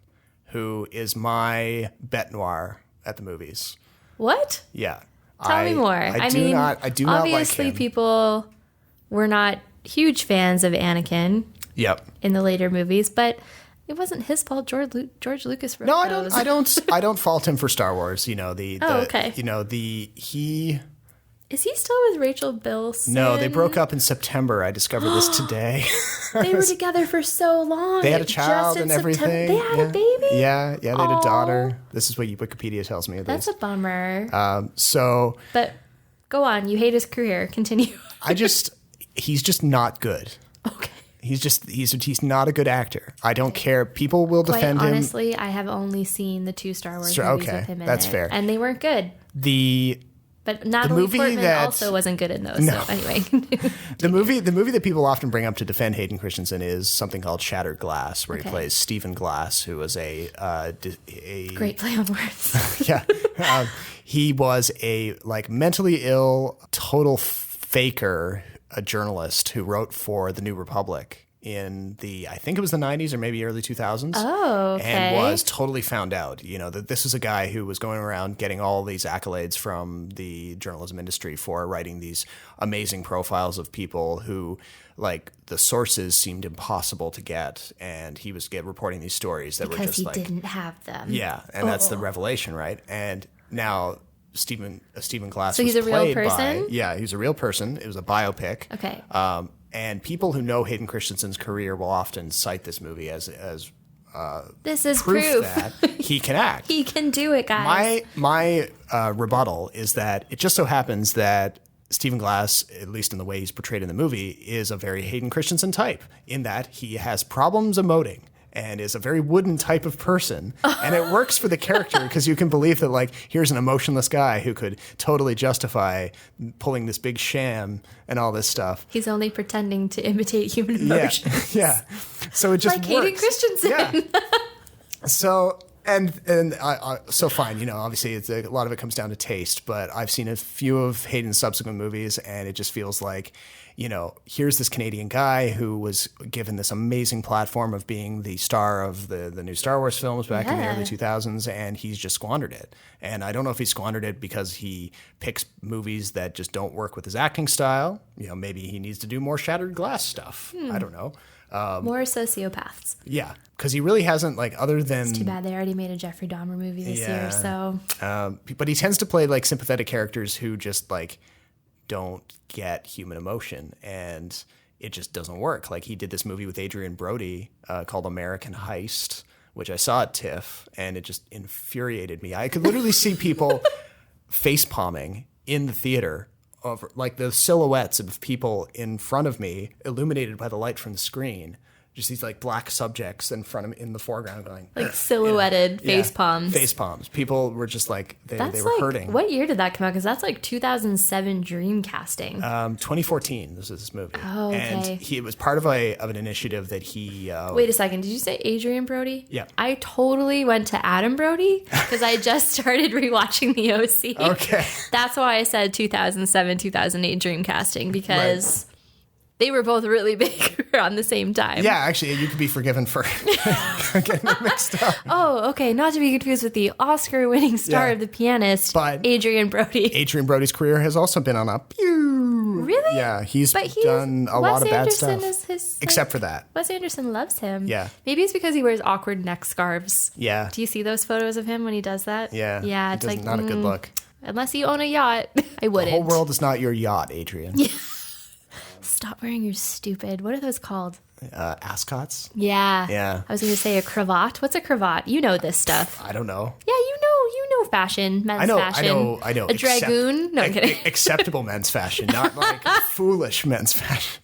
who is my bête noire at the movies. What? Yeah. Tell me more. I do not like him. Obviously, people were not huge fans of Anakin. Yep. In the later movies, but it wasn't his fault. George Lucas wrote those. I don't fault him for Star Wars. You know okay. You know he. Is he still with Rachel Bilson? No, they broke up in September. I discovered this today. They were together for so long. They had a child and everything. They had a baby? Yeah, they had a daughter. This is what Wikipedia tells me. That's a bummer. But go on. You hate his career. Continue. He's just not good. Okay. He's not a good actor. I don't care. People will defend him. Honestly, I have only seen the 2 Star Wars movies with him in that's it, fair. And they weren't good. But Natalie Portman also wasn't good in those. No. So anyway, the movie that people often bring up to defend Hayden Christensen is something called Shattered Glass, where he plays Stephen Glass, who was a great play on words. Yeah, he was a mentally ill, total faker, a journalist who wrote for the New Republic in I think it was the 90s or maybe early 2000s. Oh, okay. And was totally found out, that this is a guy who was going around getting all these accolades from the journalism industry for writing these amazing profiles of people who, like, the sources seemed impossible to get, and he was reporting these stories that were just like... Because he didn't have them. Yeah, and that's the revelation, right? And now... Stephen Glass. So he's a real person? He's a real person. It was a biopic. Okay. And people who know Hayden Christensen's career will often cite this movie as this is proof that he can act. He can do it, guys. My rebuttal is that it just so happens that Stephen Glass, at least in the way he's portrayed in the movie, is a very Hayden Christensen type in that he has problems emoting and is a very wooden type of person. And it works for the character because you can believe that, like, here's an emotionless guy who could totally justify pulling this big sham and all this stuff. He's only pretending to imitate human emotions. Yeah. So it just like works. Hayden Christensen. Yeah. So... So fine, obviously a lot of it comes down to taste, but I've seen a few of Hayden's subsequent movies and it just feels like, here's this Canadian guy who was given this amazing platform of being the star of the new Star Wars films back in the early 2000s, and he's just squandered it. And I don't know if he squandered it because he picks movies that just don't work with his acting style. Maybe he needs to do more Shattered Glass stuff. I don't know. More sociopaths. Yeah, because he really hasn't, other than... It's too bad they already made a Jeffrey Dahmer movie this year, so... But he tends to play, sympathetic characters who just, don't get human emotion, and it just doesn't work. He did this movie with Adrian Brody called American Heist, which I saw at TIFF, and it just infuriated me. I could literally see people face-palming in the theater of the silhouettes of people in front of me, illuminated by the light from the screen, just these like black subjects in front of him in the foreground going like silhouetted face palms. Face palms. People were just like they were like, hurting. What year did that come out? Because that's like 2007 dream casting. 2014. This is this movie. Oh, okay. And it was part of an initiative that he. Wait a second. Did you say Adrian Brody? Yeah. I totally went to Adam Brody because I just started rewatching The OC. Okay. That's why I said 2007, 2008 dream casting because. Right. They were both really big around the same time. Yeah, actually, you could be forgiven for getting them mixed up. Oh, okay. Not to be confused with the Oscar-winning star of The Pianist, but Adrian Brody. Adrian Brody's career has also been on a pew. Really? Yeah, he's done a lot of bad stuff. Except for that. Wes Anderson loves him. Yeah. Maybe it's because he wears awkward neck scarves. Yeah. Do you see those photos of him when he does that? Yeah. Yeah, it's like not a good look. Unless you own a yacht, I wouldn't. The whole world is not your yacht, Adrian. Yeah. Stop wearing your stupid. What are those called? Ascots? Yeah. Yeah. I was going to say a cravat. What's a cravat? You know this stuff. I don't know. Yeah, you know fashion, men's fashion. I know. A dragoon? No, I'm kidding. Acceptable men's fashion, not like foolish men's fashion.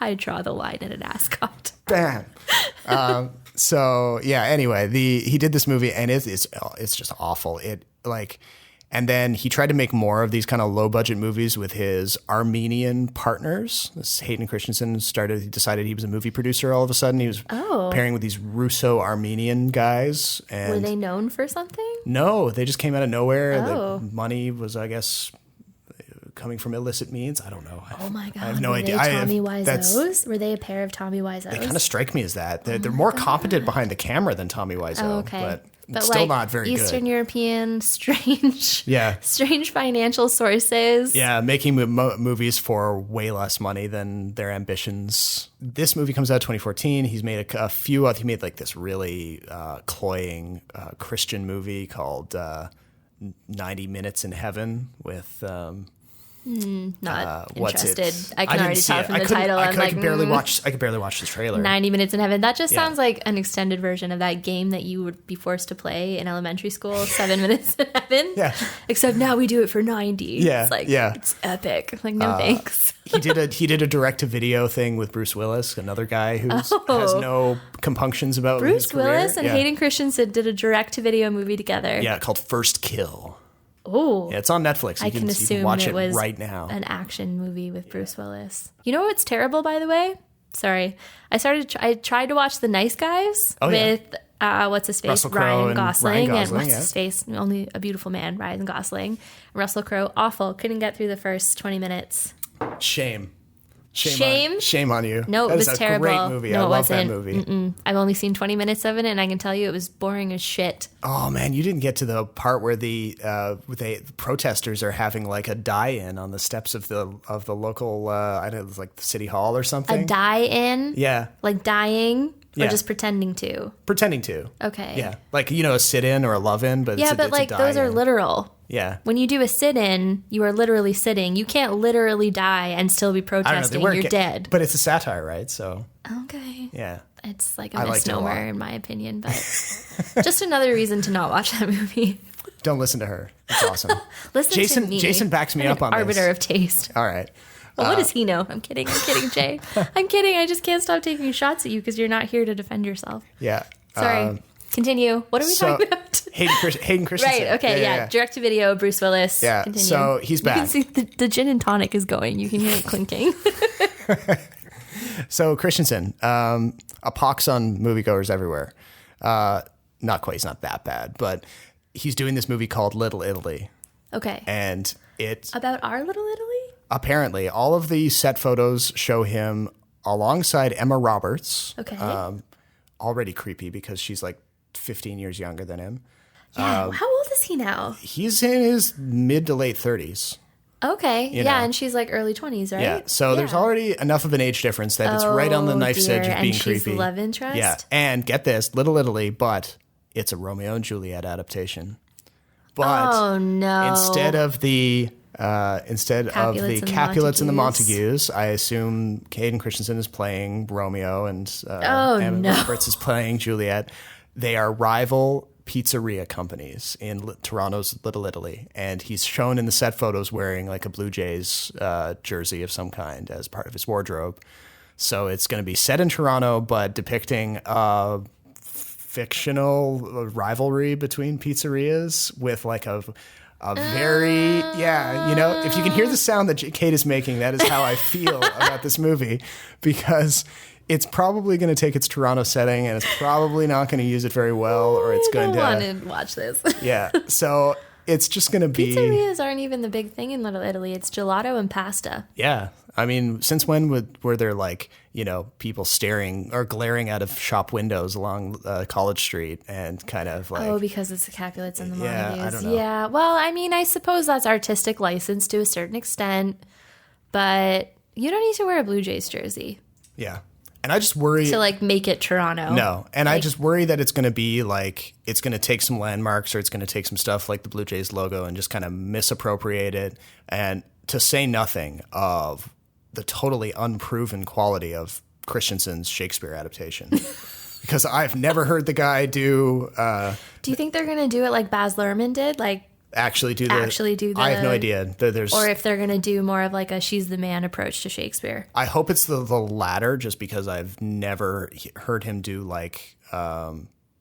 I draw the line at an ascot. Bam. So yeah. Anyway, he did this movie, and it's just awful. And then he tried to make more of these kind of low budget movies with his Armenian partners. This Hayden Christensen decided he was a movie producer all of a sudden. He was pairing with these Russo-Armenian guys. And were they known for something? No, they just came out of nowhere. The money was, I guess, coming from illicit means. I don't know. Oh my God. I have no idea. Tommy Wiseau's? Were they a pair of Tommy Wiseau's? They kind of strike me as that. They're more competent behind the camera than Tommy Wiseau. Oh, okay. But still like not very Eastern good. European, strange financial sources. Yeah, making movies for way less money than their ambitions. This movie comes out 2014. He's made a few. He made like this really cloying Christian movie called 90 Minutes in Heaven with. Not interested. I can already tell from the title. I could barely watch the trailer. 90 Minutes in Heaven. That just sounds like an extended version of that game that you would be forced to play in elementary school, 7 Minutes in Heaven. Yeah. Except now we do it for 90. Yeah. It's like, it's epic. Like, no thanks. He did a direct-to-video thing with Bruce Willis, another guy who has no compunctions about his career. Bruce Willis and Hayden Christensen did a direct-to-video movie together. Yeah, called First Kill. Oh, yeah, it's on Netflix. I can assume you can watch it was right now. An action movie with Bruce Willis. You know what's terrible, by the way? Sorry, I tried to watch The Nice Guys with what's his face, Ryan Gosling, and what's his face, only a beautiful man, Ryan Gosling, Russell Crowe. Awful. Couldn't get through the first 20 minutes. Shame on you. No, it was terrible. Great movie. No, I love that movie. I've only seen 20 minutes of it, and I can tell you it was boring as shit. Oh man, you didn't get to the part where the protesters are having like a die-in on the steps of the local I don't know, it was like the city hall or something. A die-in? Yeah. Like dying? Or just pretending to? Pretending to. Okay. Yeah. Like, a sit-in or a love-in, but it's like those are literal. Yeah. When you do a sit-in, you are literally sitting. You can't literally die and still be protesting. You're dead. But it's a satire, right? So. Okay. Yeah. It's like a misnomer in my opinion, but just another reason to not watch that movie. Don't listen to her. It's awesome. To me. Jason backs me up on arbiter this. of taste. All right. Well, what does he know? I'm kidding, Jay. I'm kidding. I just can't stop taking shots at you because you're not here to defend yourself. Yeah. Sorry. Continue. What are we talking about? Hayden Christensen. Right. Okay. Yeah. Direct to video. Bruce Willis. Yeah. Continue. So he's back. You can see the gin and tonic is going. You can hear it clinking. So Christensen, a pox on moviegoers everywhere. Not quite. He's not that bad, but he's doing this movie called Little Italy. Okay. And it's about our Little Italy. Apparently, all of the set photos show him alongside Emma Roberts. Okay. Already creepy because she's like 15 years younger than him. Yeah. How old is he now? He's in his mid to late 30s. Okay. Yeah, and she's like early 20s, right? Yeah. So there's already enough of an age difference that it's right on the knife's edge of being and creepy. She's the love interest? Yeah. And get this, Little Italy, but it's a Romeo and Juliet adaptation. But instead of the Capulets and the Montagues, I assume Hayden Christensen is playing Romeo and Emma Roberts is playing Juliet. They are rival pizzeria companies in Toronto's Little Italy, and he's shown in the set photos wearing like a Blue Jays jersey of some kind as part of his wardrobe. So it's going to be set in Toronto, but depicting a fictional rivalry between pizzerias with like a very, if you can hear the sound that Kate is making, that is how I feel about this movie, because it's probably going to take its Toronto setting and it's probably not going to use it very well, or it's going to... I want to watch this. Yeah, so it's just going to be... Pizzerias aren't even the big thing in Little Italy. It's gelato and pasta. Yeah. I mean, since when were there like, people staring or glaring out of shop windows along College Street and kind of like... Oh, because it's the Capulets and the Montagues. Yeah, I don't know. Yeah, well, I mean, I suppose that's artistic license to a certain extent, but you don't need to wear a Blue Jays jersey. Yeah. And I just worry... To, like, make it Toronto. No. And I just worry that it's going to be, like, it's going to take some landmarks or it's going to take some stuff like the Blue Jays logo and just kind of misappropriate it. And to say nothing of the totally unproven quality of Christensen's Shakespeare adaptation. Because I've never heard the guy do... do you think they're going to do it like Baz Luhrmann did? Like... Actually do the... I have no idea. Or if they're going to do more of like a she's the man approach to Shakespeare. I hope it's the latter, just because I've never heard him do like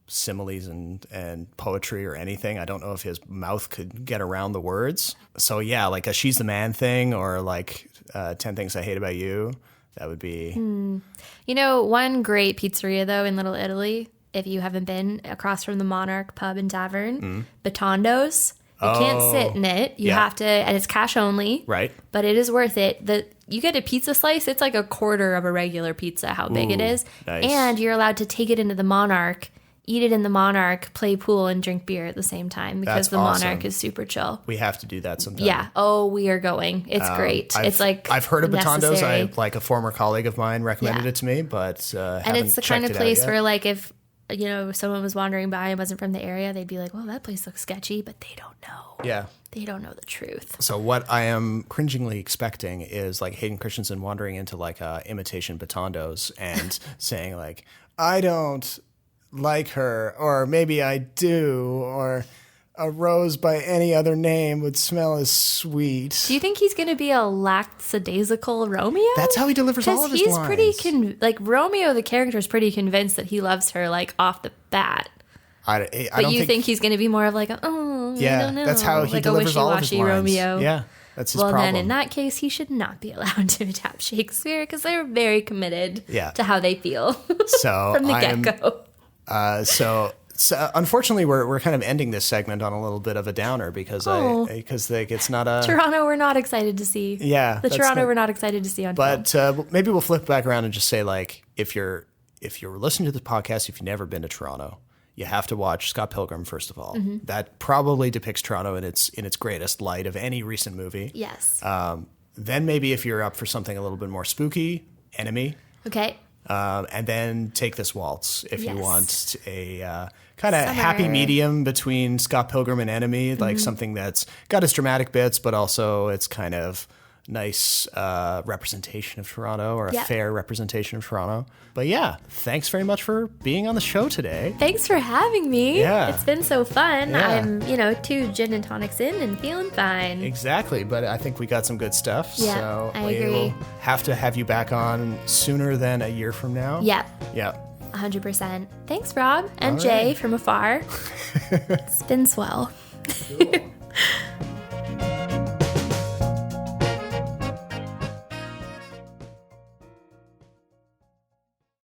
similes and poetry or anything. I don't know if his mouth could get around the words. So yeah, like a she's the man thing, or like 10 Things I Hate About You. That would be... One great pizzeria though in Little Italy, if you haven't been, across from the Monarch Pub and Tavern, Batondo's. You can't sit in it. You have to, and it's cash only. Right. But it is worth it. You get a pizza slice, it's like a quarter of a regular pizza, how big it is. Nice. And you're allowed to take it into the Monarch, eat it in the Monarch, play pool, and drink beer at the same time, because That's the awesome. Monarch is super chill. We have to do that sometime. Yeah. Oh, we are going. It's great. It's like I've heard of Batondo's. necessary. Like a former colleague of mine recommended it to me, but and it's the kind of place where, like, like, if someone was wandering by and wasn't from the area, they'd be like, well, that place looks sketchy, but they don't know. Yeah. They don't know the truth. So what I am cringingly expecting is like Hayden Christensen wandering into like imitation Batondo's and saying like, I don't like her, or maybe I do, or a rose by any other name would smell as sweet. Do you think he's going to be a lackadaisical Romeo? That's how he delivers all of his lines. He's pretty, like Romeo, the character, is pretty convinced that he loves her, like off the bat. I But don't you think he's going to be more of like, I don't know. That's how he like delivers all of his lines. Romeo. Yeah, that's his well, problem. then in that case, he should not be allowed to adapt Shakespeare, because they're very committed to how they feel So from the get-go. So unfortunately, we're kind of ending this segment on a little bit of a downer, because it's not a Toronto. We're not excited to see. Yeah, Toronto. We're not excited to see on film. But maybe we'll flip back around and just say, like, if you're listening to this podcast, if you've never been to Toronto, you have to watch Scott Pilgrim first of all. Mm-hmm. That probably depicts Toronto in its greatest light of any recent movie. Yes. Then maybe if you're up for something a little bit more spooky, Enemy. Okay. And then take this waltz if you want a kind of Summer. happy medium between Scott Pilgrim and Enemy, like something that's got its dramatic bits, but also it's kind of nice representation of Toronto, or a fair representation of Toronto. But yeah, thanks very much for being on the show today. Thanks for having me. Yeah. It's been so fun. Yeah. I'm, 2 gin and tonics in and feeling fine. Exactly, but I think we got some good stuff. Yeah, so I we agree. will have to have you back on sooner than a year from now. Yep. Yeah. 100%. Thanks, Rob and All Jay right. from afar. It's been swell. Cool.